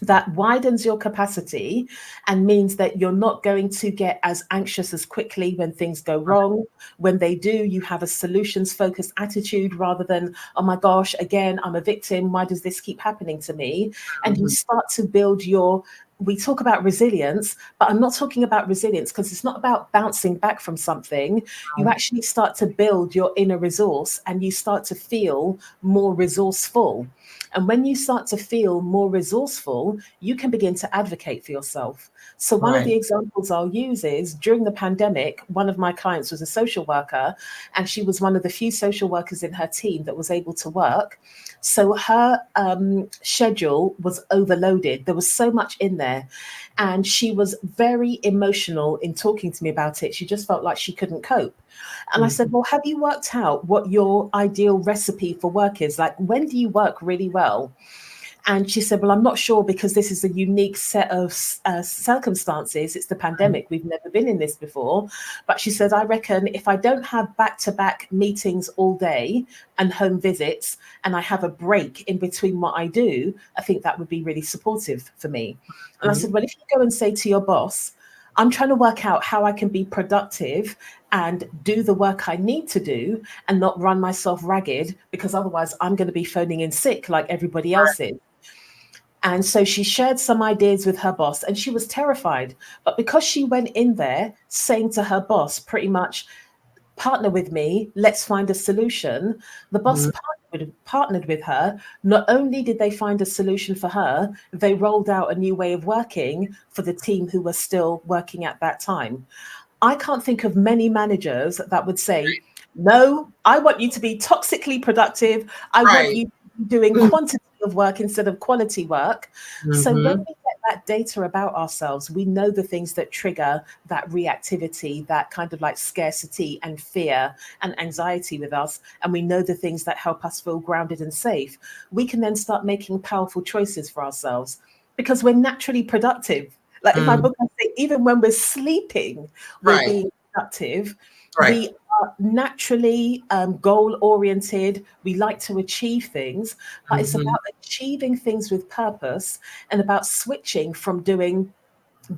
that widens your capacity and means that you're not going to get as anxious as quickly when things go wrong. When they do, you have a solutions focused attitude rather than, oh my gosh, again, I'm a victim. Why does this keep happening to me? And you Mm-hmm. start to build your, we talk about resilience, but I'm not talking about resilience because it's not about bouncing back from something. You actually start to build your inner resource and you start to feel more resourceful. And when you start to feel more resourceful, you can begin to advocate for yourself. So, one of Right. the examples I'll use is during the pandemic, one of my clients was a social worker, and she was one of the few social workers in her team that was able to work. So, her schedule was overloaded. There was so much in there. And she was very emotional in talking to me about it. She just felt like she couldn't cope. And I Mm-hmm. said, well, have you worked out what your ideal recipe for work is? Like, when do you work really well? And she said, well, I'm not sure because this is a unique set of circumstances. It's the pandemic. We've never been in this before. But she said, I reckon if I don't have back-to-back meetings all day and home visits, and I have a break in between what I do, I think that would be really supportive for me. And I Mm-hmm. said, well, if you go and say to your boss, I'm trying to work out how I can be productive and do the work I need to do and not run myself ragged because otherwise I'm going to be phoning in sick like everybody else is. And so she shared some ideas with her boss and she was terrified. But because she went in there saying to her boss, pretty much, partner with me, let's find a solution, the boss partnered with her. Not only did they find a solution for her, they rolled out a new way of working for the team who were still working at that time. I can't think of many managers that would say, no, I want you to be toxically productive. I want Right. you doing quantity of work instead of quality work. So when Mm-hmm. we get that data about ourselves, we know the things that trigger that reactivity, that kind of like scarcity and fear and anxiety with us. And we know the things that help us feel grounded and safe. We can then start making powerful choices for ourselves because we're naturally productive. Like in my Mm-hmm. book, I say, even when we're sleeping, we're Right. being productive. Right. We are naturally goal oriented. We like to achieve things, but it's Mm-hmm. about achieving things with purpose and about switching from doing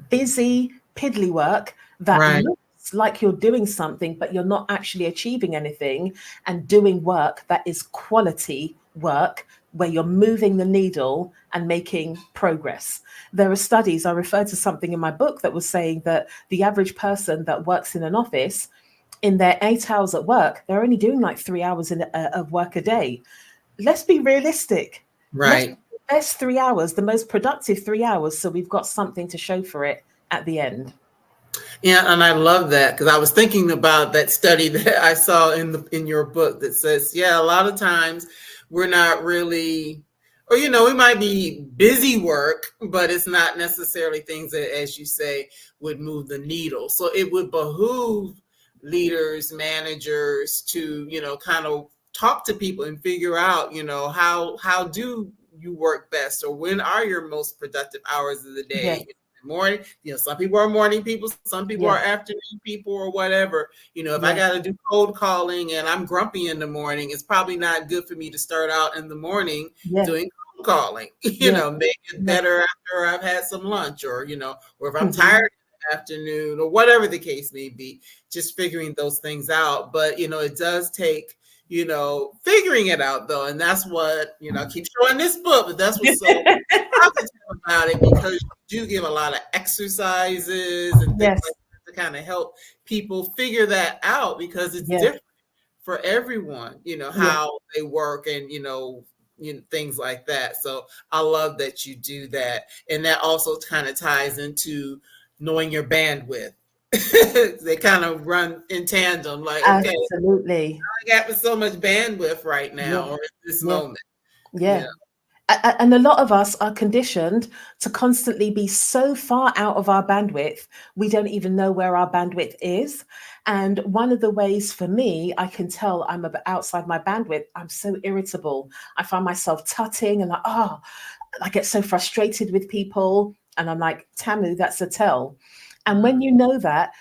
busy, piddly work that Right. looks like you're doing something, but you're not actually achieving anything, and doing work that is quality work where you're moving the needle and making progress. There are studies, I referred to something in my book that was saying that the average person that works in an office, in their 8 hours at work, they're only doing like 3 hours of work a day. Let's be realistic. Let's Right. do the best 3 hours, the most productive 3 hours, so we've got something to show for it at the end. Yeah, and I love that because I was thinking about that study that I saw in your book that says, yeah, a lot of times we're not really, or we might be busy work, but it's not necessarily things that, as you say, would move the needle. So it would behoove leaders, managers to, kind of talk to people and figure out, how do you work best, or when are your most productive hours of the Yes, day? Morning, some people are morning people, some people are yes, afternoon people, or whatever. If I yes, got to do cold calling and I'm grumpy in the morning, it's probably not good for me to start out in the morning yes, doing cold calling. yes, Maybe it's yes. better after I've had some lunch, or if I'm Mhm. tired in the afternoon, or whatever the case may be, just figuring those things out. But it does take figuring it out though, and that's what I keep showing this book, but that's what's so positive about it, because you do give a lot of exercises and things Yes, like that to kind of help people figure that out, because it's Yeah. different for everyone, Yeah. how they work, and, things like that. So I love that you do that. And that also kind of ties into knowing your bandwidth. They kind of run in tandem, like, okay, Absolutely. I got so much bandwidth right Yeah. now, or at this Yeah. moment. Yeah. Yeah. And a lot of us are conditioned to constantly be so far out of our bandwidth, we don't even know where our bandwidth is. And one of the ways for me, I can tell I'm outside my bandwidth, I'm so irritable. I find myself tutting and like, I get so frustrated with people. And I'm like, Tamu, that's a tell. And when you know that,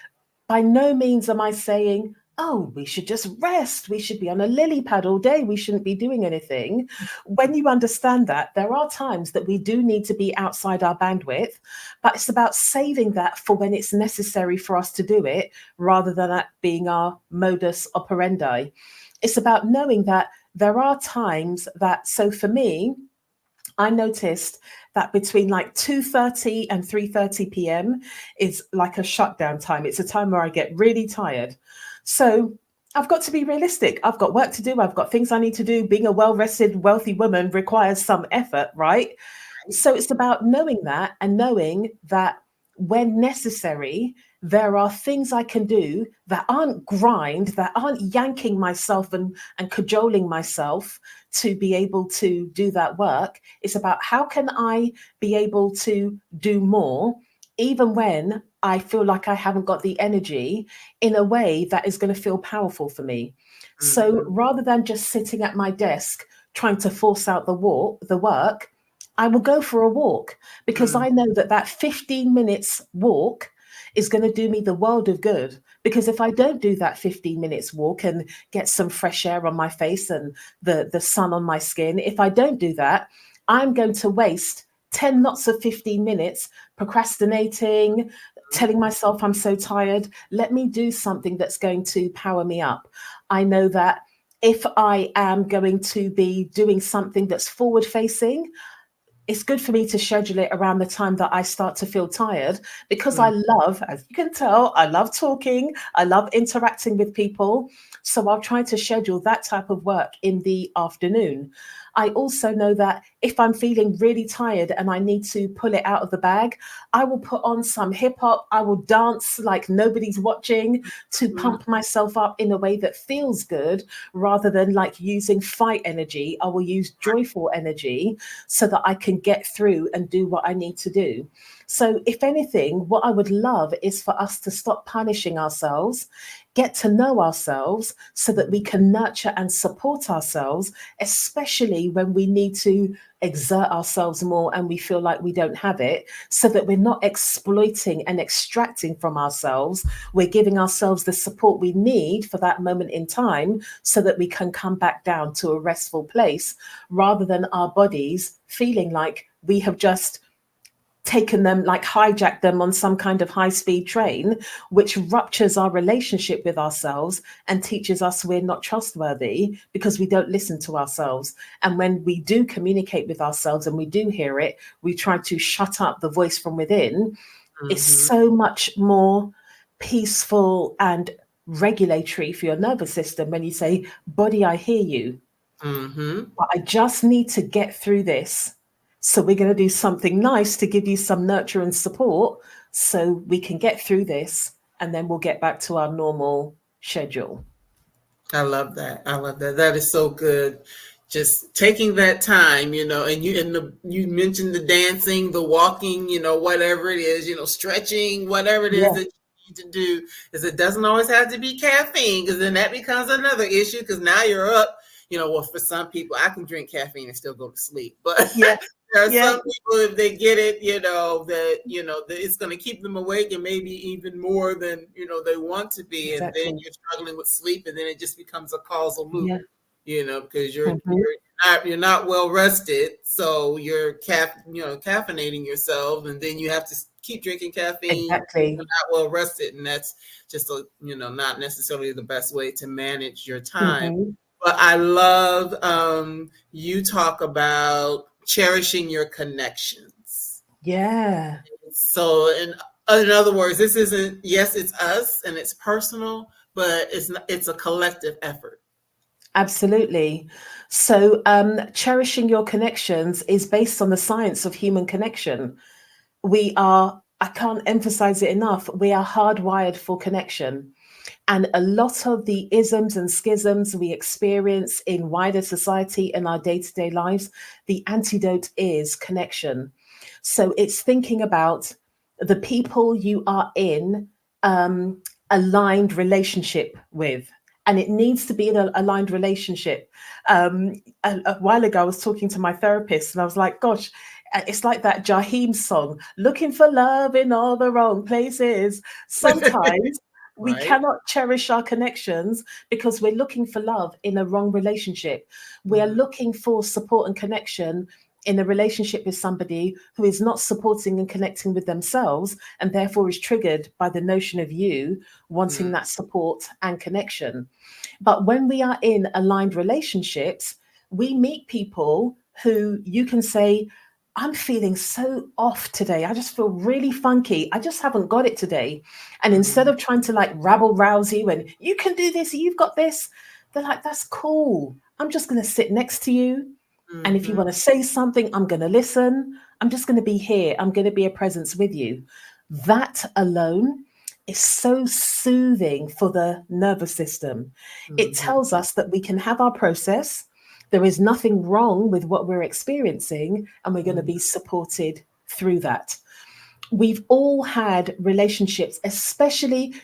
by no means am I saying, oh, we should just rest. We should be on a lily pad all day. We shouldn't be doing anything. When you understand that, there are times that we do need to be outside our bandwidth, but it's about saving that for when it's necessary for us to do it, rather than that being our modus operandi. It's about knowing that there are times that, so for me, I noticed that between like 2:30 and 3:30 p.m. is like a shutdown time. It's a time where I get really tired. So I've got to be realistic. I've got work to do. I've got things I need to do. Being a well-rested, wealthy woman requires some effort, right? So it's about knowing that, and knowing that when necessary, there are things I can do that aren't grind, that aren't yanking myself and cajoling myself to be able to do that work. It's about how can I be able to do more, even when I feel like I haven't got the energy, in a way that is going to feel powerful for me. So Mhm. rather than just sitting at my desk trying to force out the work, I will go for a walk, because Mhm. I know that that 15 minutes walk is going to do me the world of good. Because if I don't do that 15 minutes walk and get some fresh air on my face and the sun on my skin, if I don't do that, I'm going to waste 10 lots of 15 minutes procrastinating, telling myself I'm so tired. Let me do something that's going to power me up. I know that if I am going to be doing something that's forward facing, it's good for me to schedule it around the time that I start to feel tired, because I Mhm. love, as you can tell, I love talking, I love interacting with people. So I'll try to schedule that type of work in the afternoon. I also know that if I'm feeling really tired and I need to pull it out of the bag, I will put on some hip hop. I will dance like nobody's watching to Mhm. pump myself up in a way that feels good, rather than like using fight energy. I will use joyful energy so that I can get through and do what I need to do. So, if anything, what I would love is for us to stop punishing ourselves, get to know ourselves so that we can nurture and support ourselves, especially when we need to exert ourselves more and we feel like we don't have it, so that we're not exploiting and extracting from ourselves. We're giving ourselves the support we need for that moment in time so that we can come back down to a restful place, rather than our bodies feeling like we have just taken them, like hijacked them on some kind of high speed train, which ruptures our relationship with ourselves and teaches us we're not trustworthy because we don't listen to ourselves. And when we do communicate with ourselves and we do hear it, we try to shut up the voice from within. It's Mhm. so much more peaceful and regulatory for your nervous system when you say, body, I hear you, Mhm. but I just need to get through this. So we're going to do something nice to give you some nurture and support so we can get through this, and then we'll get back to our normal schedule. I love that. I love that. That is so good. Just taking that time, you mentioned the dancing, the walking, whatever it is, stretching, whatever it is Yeah, that you need to do, is it doesn't always have to be caffeine, because then that becomes another issue, because now you're up, well, for some people, I can drink caffeine and still go to sleep. But yeah, there are yeah, some people, if they get it, that it's going to keep them awake, and maybe even more than, they want to be. And then exactly. you're struggling with sleep, and then it just becomes a causal loop, Yeah. because you're Mhm. not well rested, so you're caffeinating yourself, and then you have to keep drinking caffeine. You're Exactly. not well rested, and that's just not necessarily the best way to manage your time. Mhm. But I love you talk about cherishing your connections. Yeah. So, and In other words, this isn't, yes, it's us and it's personal, but it's not, it's a collective effort. Absolutely. So, cherishing your connections is based on the science of human connection. I can't emphasize it enough, we are hardwired for connection. And a lot of the isms and schisms we experience in wider society in our day to day lives, the antidote is connection. So it's thinking about the people you are in aligned relationship with. And it needs to be an aligned relationship. A while ago, I was talking to my therapist and I was like, gosh, it's like that Jaheim song, looking for love in all the wrong places. Sometimes we Right. cannot cherish our connections because we're looking for love in a wrong relationship. We are Mhm. looking for support and connection in a relationship with somebody who is not supporting and connecting with themselves and therefore is triggered by the notion of you wanting Mhm. that support and connection. But when we are in aligned relationships, we meet people who you can say, I'm feeling so off today. I just feel really funky. I just haven't got it today. And instead Mhm. of trying to like rabble rouse you and you can do this, you've got this, they're like, that's cool. I'm just going to sit next to you. And if you Mhm. want to say something, I'm going to listen. I'm just going to be here. I'm going to be a presence with you. That alone is so soothing for the nervous system. It Mhm. tells us that we can have our process. There is nothing wrong with what we're experiencing, and we're going to Mhm. be supported through that. We've all had relationships, especially,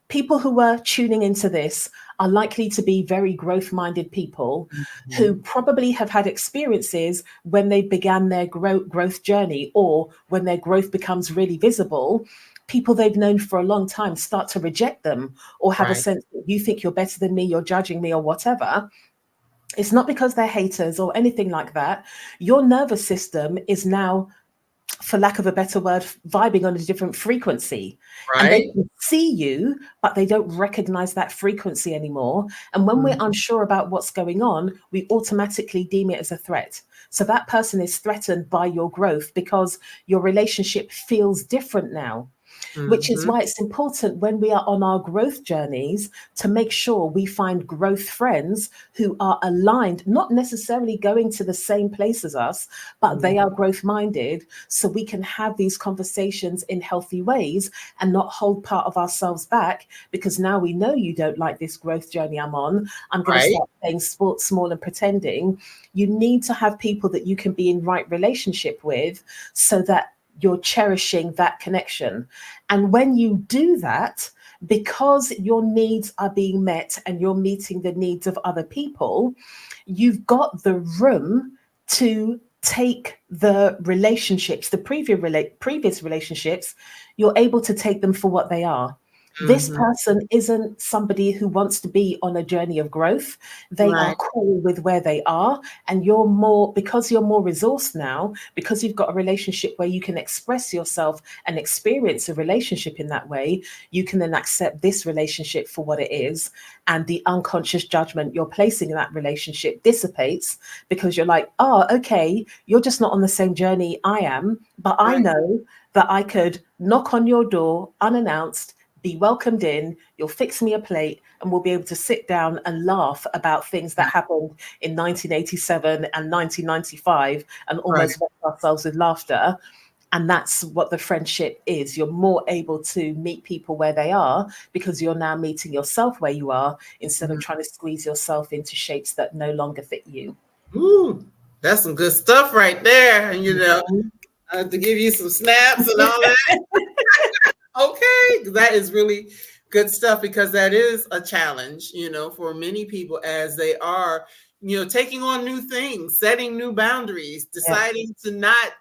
people who are tuning into this are likely to be very growth minded people who Mhm. probably have had experiences when they began their growth journey or when their growth becomes really visible. People they've known for a long time start to reject them or have a Right. sense that you think you're better than me, you're judging me, or whatever. It's not because they're haters or anything like that. Your nervous system is now, for lack of a better word, vibing on a different frequency. And they Right. can see you, but they don't recognize that frequency anymore. And when we're Mhm. unsure about what's going on, we automatically deem it as a threat. So that person is threatened by your growth because your relationship feels different now, which is Mhm. why it's important when we are on our growth journeys to make sure we find growth friends who are aligned, not necessarily going to the same place as us, but they are Mhm. growth minded. So we can have these conversations in healthy ways and not hold part of ourselves back because now we know you don't like this growth journey I'm on. I'm going to Right. start playing sports small and pretending. You need to have people that you can be in right relationship with so that you're cherishing that connection. And when you do that, because your needs are being met and you're meeting the needs of other people, you've got the room to take the relationships, the previous relationships, you're able to take them for what they are. This Mhm. person isn't somebody who wants to be on a journey of growth. They are Right. cool with where they are. And because you're more resourced now, because you've got a relationship where you can express yourself and experience a relationship in that way, you can then accept this relationship for what it is. And the unconscious judgment you're placing in that relationship dissipates because you're like, oh, okay, you're just not on the same journey I am. But I Right. know that I could knock on your door unannounced, be welcomed in, you'll fix me a plate, and we'll be able to sit down and laugh about things that happened in 1987 and 1995 and Right. almost wreck ourselves with laughter. And that's what the friendship is. You're more able to meet people where they are because you're now meeting yourself where you are instead of Mhm. trying to squeeze yourself into shapes that no longer fit you. Ooh, that's some good stuff right there. And Mhm. to give you some snaps and all that. Okay, that is really good stuff because that is a challenge, for many people as they are, taking on new things, setting new boundaries, Yep. deciding to not,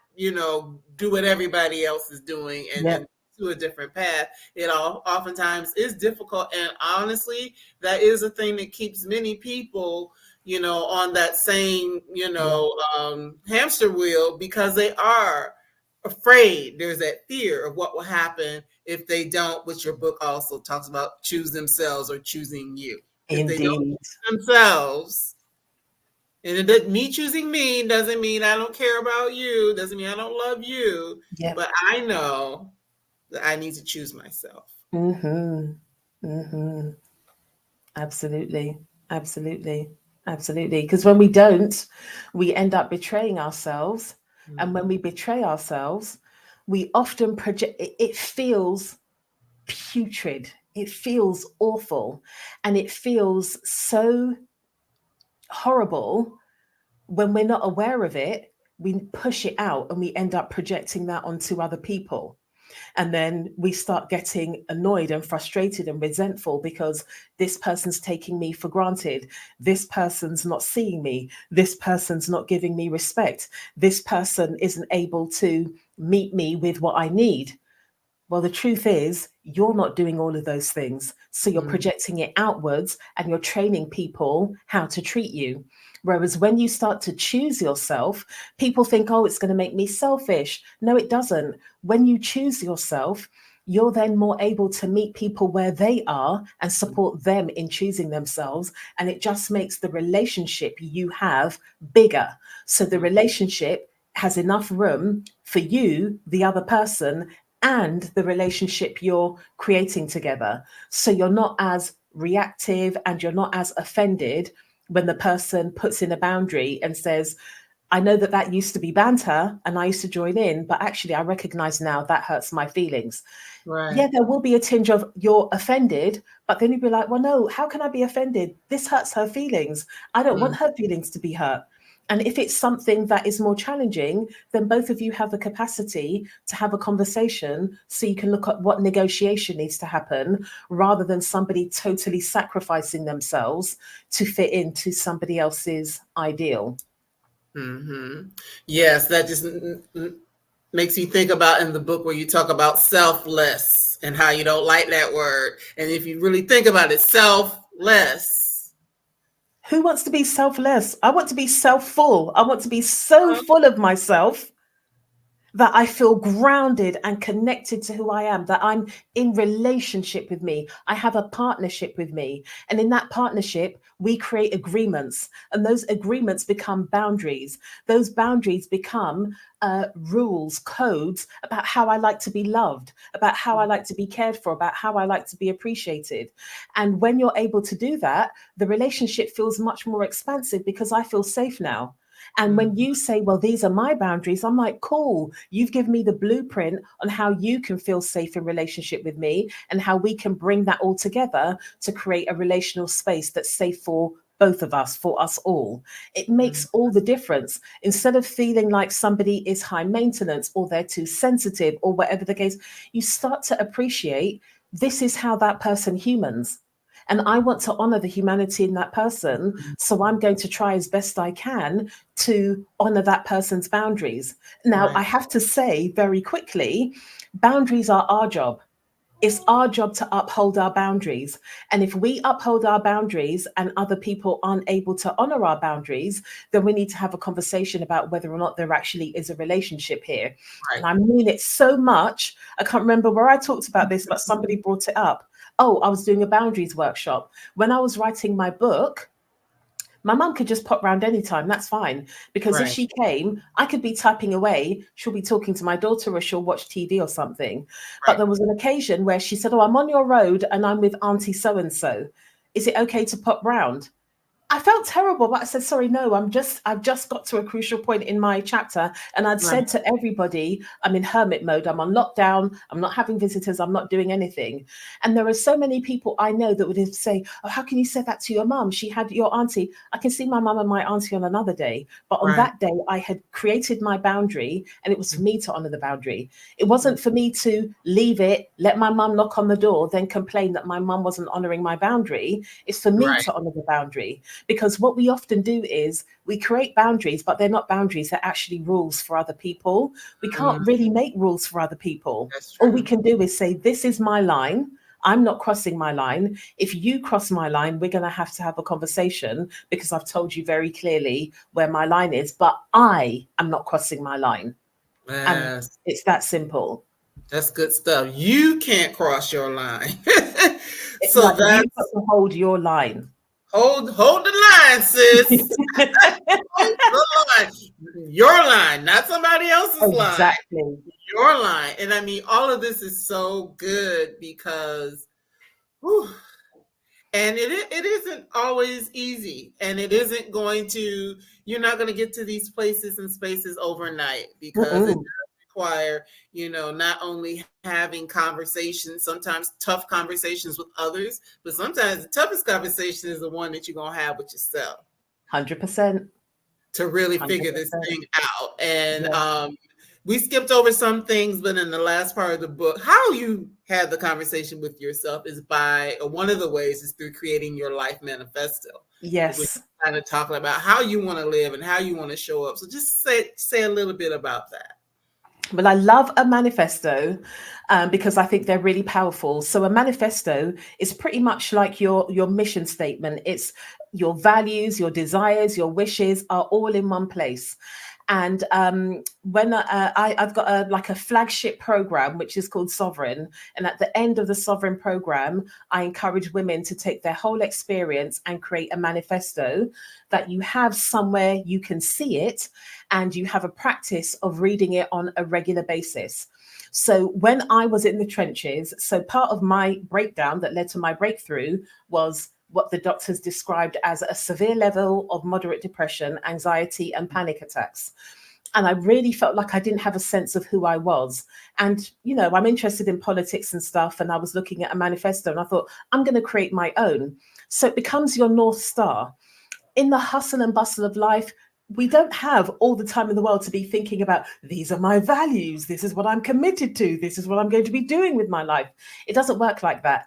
do what everybody else is doing and Yep. to a different path. It all oftentimes is difficult. And honestly, that is a thing that keeps many people, on that same, Yeah. hamster wheel because they are afraid. There's that fear of what will happen if they don't, which your book also talks about, choose themselves or choosing you. If they don't Indeed. choose themselves, and me choosing me doesn't mean I don't care about you, doesn't mean I don't love you, Yep. but I know. that I need to choose myself. Mm-hmm. Mm-hmm. Absolutely. Absolutely. Absolutely. Because when we don't, we end up betraying ourselves. And when we betray ourselves, we often project, it feels putrid. It feels awful. And it feels so horrible when we're not aware of it. We push it out and we end up projecting that onto other people. And then we start getting annoyed and frustrated and resentful because this person's taking me for granted. This person's not seeing me. This person's not giving me respect. This person isn't able to meet me with what I need. Well, the truth is, you're not doing all of those things. So you're Mm. projecting it outwards and you're training people how to treat you. Whereas when you start to choose yourself, people think, oh, it's going to make me selfish. No, it doesn't. When you choose yourself, you're then more able to meet people where they are and support them in choosing themselves. And it just makes the relationship you have bigger. So the relationship has enough room for you, the other person, and the relationship you're creating together. So you're not as reactive and you're not as offended when the person puts in a boundary and says, I know that that used to be banter and I used to join in, but actually I recognize now that hurts my feelings. Yeah, Right. there will be a tinge of you're offended, but then you'd be like, well, no, how can I be offended? This hurts her feelings. I don't want Mm. her feelings to be hurt. And if it's something that is more challenging, then both of you have the capacity to have a conversation so you can look at what negotiation needs to happen rather than somebody totally sacrificing themselves to fit into somebody else's ideal. Hmm. Yes, that just makes me think about in the book where you talk about selfless and how you don't like that word. And if you really think about it, selfless. Who wants to be selfless? I want to be self full. I want to be so full of myself that I feel grounded and connected to who I am, that I'm in relationship with me. I have a partnership with me. And in that partnership, we create agreements. And those agreements become boundaries. Those boundaries become rules, codes about how I like to be loved, about how I like to be cared for, about how I like to be appreciated. And when you're able to do that, the relationship feels much more expansive because I feel safe now. And when Mm. you say, well, these are my boundaries, I'm like, cool, you've given me the blueprint on how you can feel safe in relationship with me and how we can bring that all together to create a relational space that's safe for both of us, for us all. It makes all the difference. Instead of feeling like somebody is high maintenance or they're too sensitive or whatever the case, you start to appreciate this is how that person humans. And I want to honor the humanity in that person. So I'm going to try as best I can to honor that person's boundaries. Now, I Right. have to say very quickly, boundaries are our job. It's our job to uphold our boundaries. And if we uphold our boundaries and other people aren't able to honor our boundaries, then we need to have a conversation about whether or not there actually is a relationship here. And Right. I mean it so much. I can't remember where I talked about this, but somebody brought it up. Oh, I was doing a boundaries workshop. When I was writing my book, my mum could just pop round anytime. That's fine. Because if Right. she came, I could be typing away. She'll be talking to my daughter or she'll watch TV or something. But Right. there was an occasion where she said, oh, I'm on your road and I'm with Auntie so and so. Is it okay to pop round? I felt terrible, but I said, sorry, no, I've just got to a crucial point in my chapter. And I'd Right. said to everybody, I'm in hermit mode. I'm on lockdown. I'm not having visitors. I'm not doing anything. And there are so many people I know that would say, oh, how can you say that to your mum? She had your auntie. I can see my mum and my auntie on another day. But on Right. that day, I had created my boundary and it was for me to honor the boundary. It wasn't for me to leave it, let my mum knock on the door, then complain that my mum wasn't honoring my boundary. It's for me Right. to honor the boundary. Because what we often do is we create boundaries, but they're not boundaries, they're actually rules for other people. We can't Mm. really make rules for other people. That's All we true. can do is say, this is my line. I'm not crossing my line. If you cross my line, we're going to have a conversation because I've told you very clearly where my line is, but I am not crossing my line. And Yes. it's that simple. That's good stuff. You can't cross your line. So Like you've got that's to hold your line. hold the line, sis. Hold the line. Your line, not somebody else's line. Exactly. Your line. And I mean, all of this is so good because, whew, and it isn't always easy, and it isn't going to. You're not going to get to these places and spaces overnight because it Mm-mm. does require, not only having conversations, sometimes tough conversations with others, but sometimes the toughest conversation is the one that you're going to have with yourself 100%. to really figure this 100%. thing out. And Yeah. we skipped over some things, but in the last part of the book, how you have the conversation with yourself is by, or one of the ways is through creating your life manifesto. We're Yes. kind of talking about how you want to live and how you want to show up. So just say a little bit about that. Well, I love a manifesto because I think they're really powerful. So a manifesto is pretty much like your mission statement. It's your values, your desires, your wishes are all in one place. And when I've got like a flagship program which is called Sovereign, and at the end of the Sovereign program, I encourage women to take their whole experience and create a manifesto that you have somewhere you can see it, and you have a practice of reading it on a regular basis. So when I was in the trenches, so part of my breakdown that led to my breakthrough was what the doctors described as a severe level of moderate depression, anxiety, and panic attacks. And I really felt like I didn't have a sense of who I was. And, I'm interested in politics and stuff. And I was looking at a manifesto and I thought, I'm going to create my own. So it becomes your North Star. In the hustle and bustle of life, we don't have all the time in the world to be thinking about, these are my values, this is what I'm committed to, this is what I'm going to be doing with my life. It doesn't work like that.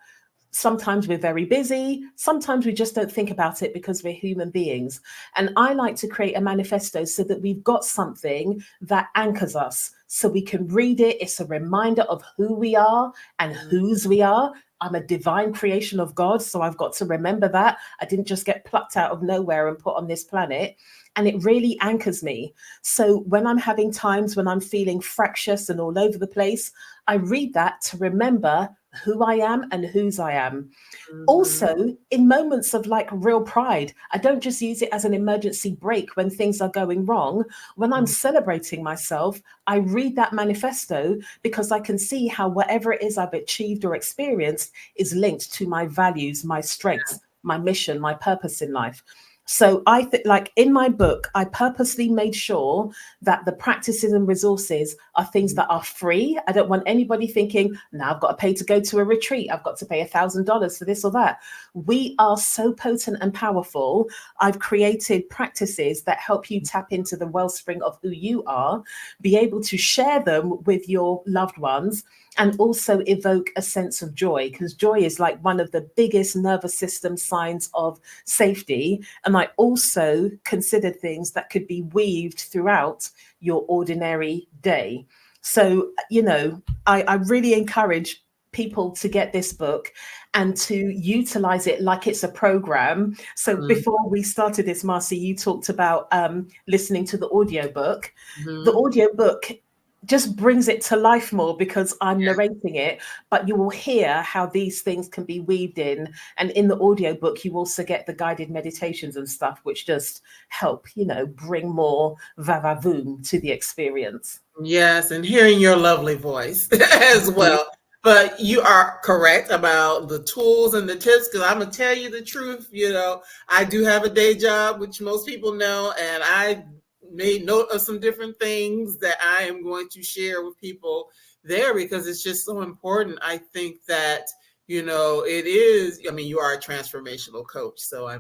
Sometimes we're very busy. Sometimes we just don't think about it because we're human beings. And I like to create a manifesto so that we've got something that anchors us so we can read it. It's a reminder of who we are and whose we are. I'm a divine creation of God, so I've got to remember that. I didn't just get plucked out of nowhere and put on this planet. And it really anchors me. So when I'm having times when I'm feeling fractious and all over the place, I read that to remember who I am and whose I am. Mm-hmm. Also, in moments of like real pride, I don't just use it as an emergency break when things are going wrong. When I'm celebrating myself, I read that manifesto because I can see how whatever it is I've achieved or experienced is linked to my values, my strengths, my mission, my purpose in life. So I think, like in my book, I purposely made sure that the practices and resources are things that are free. I don't want anybody thinking, now I've got to pay to go to a retreat. I've got to pay $1,000 for this or that. We are so potent and powerful. I've created practices that help you tap into the wellspring of who you are, be able to share them with your loved ones, and also evoke a sense of joy, because joy is like one of the biggest nervous system signs of safety. And I also considered things that could be weaved throughout your ordinary day. So, I really encourage people to get this book and to utilize it like it's a program. So before we started this, Marcie, you talked about listening to the audiobook. The audiobook just brings it to life more because I'm narrating it, but you will hear how these things can be weaved in. And in the audiobook, you also get the guided meditations and stuff, which just help, bring more va-va-voom to the experience. Yes, and hearing your lovely voice as well. But you are correct about the tools and the tips, because I'm going to tell you the truth. I do have a day job, which most people know, and I made note of some different things that I am going to share with people there because it's just so important. I think that, it is, you are a transformational coach. So,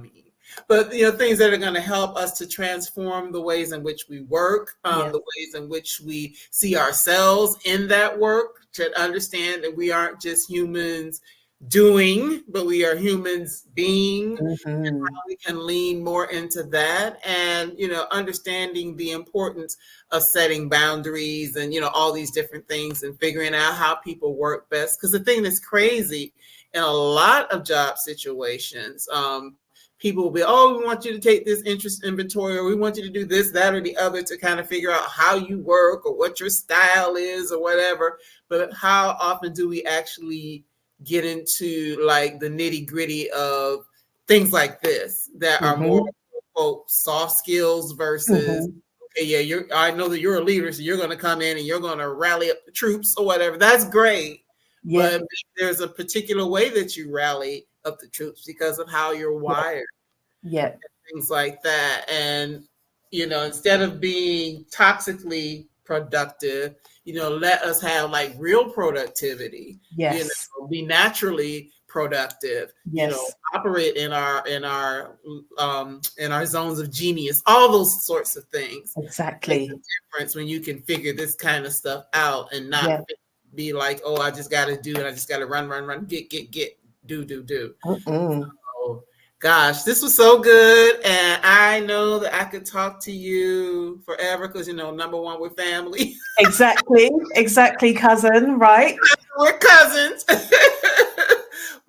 but things that are going to help us to transform the ways in which we work, the ways in which we see ourselves in that work, to understand that we aren't just humans doing, but we are humans being, and how we can lean more into that, and understanding the importance of setting boundaries and all these different things, and figuring out how people work best. Because the thing that's crazy in a lot of job situations, people will be, oh, we want you to take this interest inventory, or we want you to do this, that, or the other to kind of figure out how you work or what your style is or whatever. But how often do we actually get into like the nitty gritty of things like this that are more Mm-hmm. quote soft skills versus Mm-hmm. okay, yeah, I know that you're a leader, so you're going to come in and you're going to rally up the troops or whatever. That's great, Yeah. but there's a particular way that you rally up the troops because of how you're Yeah. wired, Yeah. things like that. And instead of being toxically productive, let us have like real productivity. Yes. Be naturally productive. Yes. Operate in our zones of genius. All those sorts of things make a Exactly. difference when you can figure this kind of stuff out and not Yeah. be like, oh, I just got to do it. I just got to run, get, do. Mm-mm. Oh, gosh, this was so good. And I know that I could talk to you forever because, number one, we're family. Exactly. Exactly, cousin. Right. We're cousins.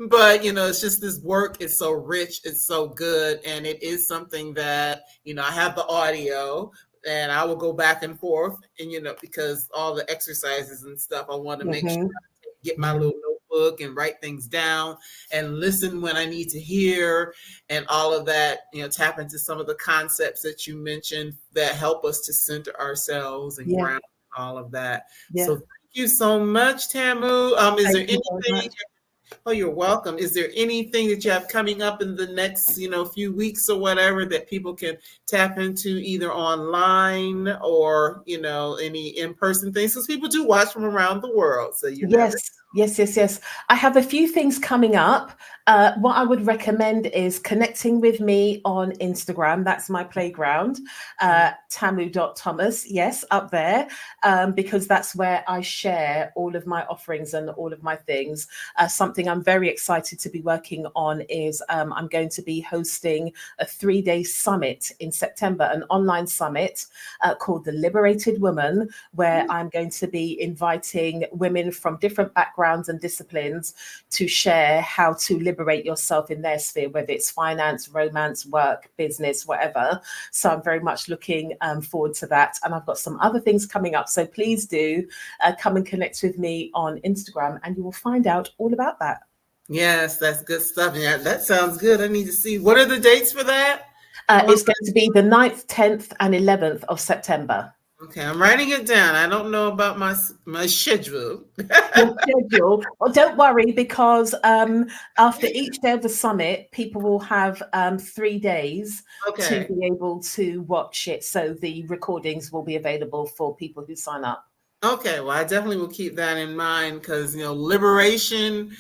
But, it's just this work is so rich. It's so good. And it is something that, I have the audio and I will go back and forth. And, because all the exercises and stuff, I want to make sure Mm-hmm. I get my little notebook and write things down and listen when I need to hear and all of that, tap into some of the concepts that you mentioned that help us to center ourselves and Yeah. ground all of that. Yeah. So thank you so much, Tamu. Is there Thank you very anything? much. Oh, you're welcome. Is there anything that you have coming up in the next, few weeks or whatever that people can tap into either online or, any in-person things? Because people do watch from around the world. So you never. Yes. I have a few things coming up. What I would recommend is connecting with me on Instagram. That's my playground, Tamu.Thomas. Yes, up there, because that's where I share all of my offerings and all of my things. Something I'm very excited to be working on is I'm going to be hosting a 3-day summit in September, an online summit called The Liberated Woman, where I'm going to be inviting women from different backgrounds and disciplines to share how to liberate yourself in their sphere, whether it's finance, romance, work, business, whatever. So I'm very much looking forward to that. And I've got some other things coming up. So please do come and connect with me on Instagram and you will find out all about that. Yes, that's good stuff. Yeah, that sounds good. I need to see. What are the dates for that? It's going to be the 9th, 10th and 11th of September. Okay, I'm writing it down. I don't know about my schedule. Your schedule. Well, don't worry, because after each day of the summit, people will have 3 days to Okay. be able to watch it. So the recordings will be available for people who sign up. Okay, well, I definitely will keep that in mind because, liberation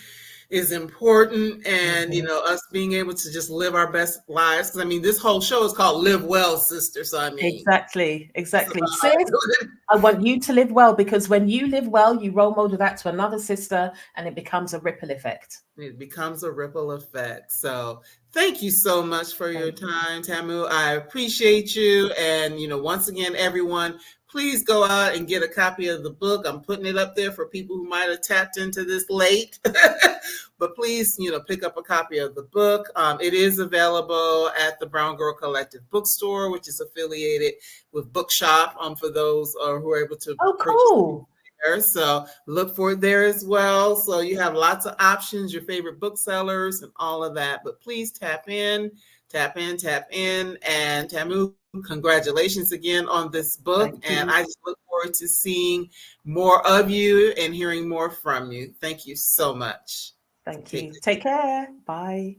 is important and, Mhm. us being able to just live our best lives. Because, I mean, this whole show is called Live Well, Sister. So, I mean, Exactly. it's Sis, about I want you to live well, because when you live well, you role model that to another sister and it becomes a ripple effect. it becomes a ripple effect. So, thank you so much for your Thank you. time, Tamu. I appreciate you. And, once again, everyone, please go out and get a copy of the book. I'm putting it up there for people who might have tapped into this late. But please, pick up a copy of the book. It is available at the Brown Girl Collective Bookstore, which is affiliated with Bookshop for those who are able to Oh, purchase cool. there. So look for it there as well. So you have lots of options, your favorite booksellers and all of that. But please tap in. And Tamu, congratulations again on this book. Thank And you. I just look forward to seeing more of you and hearing more from you. Thank you so much. Thank Take you. Take care. Bye.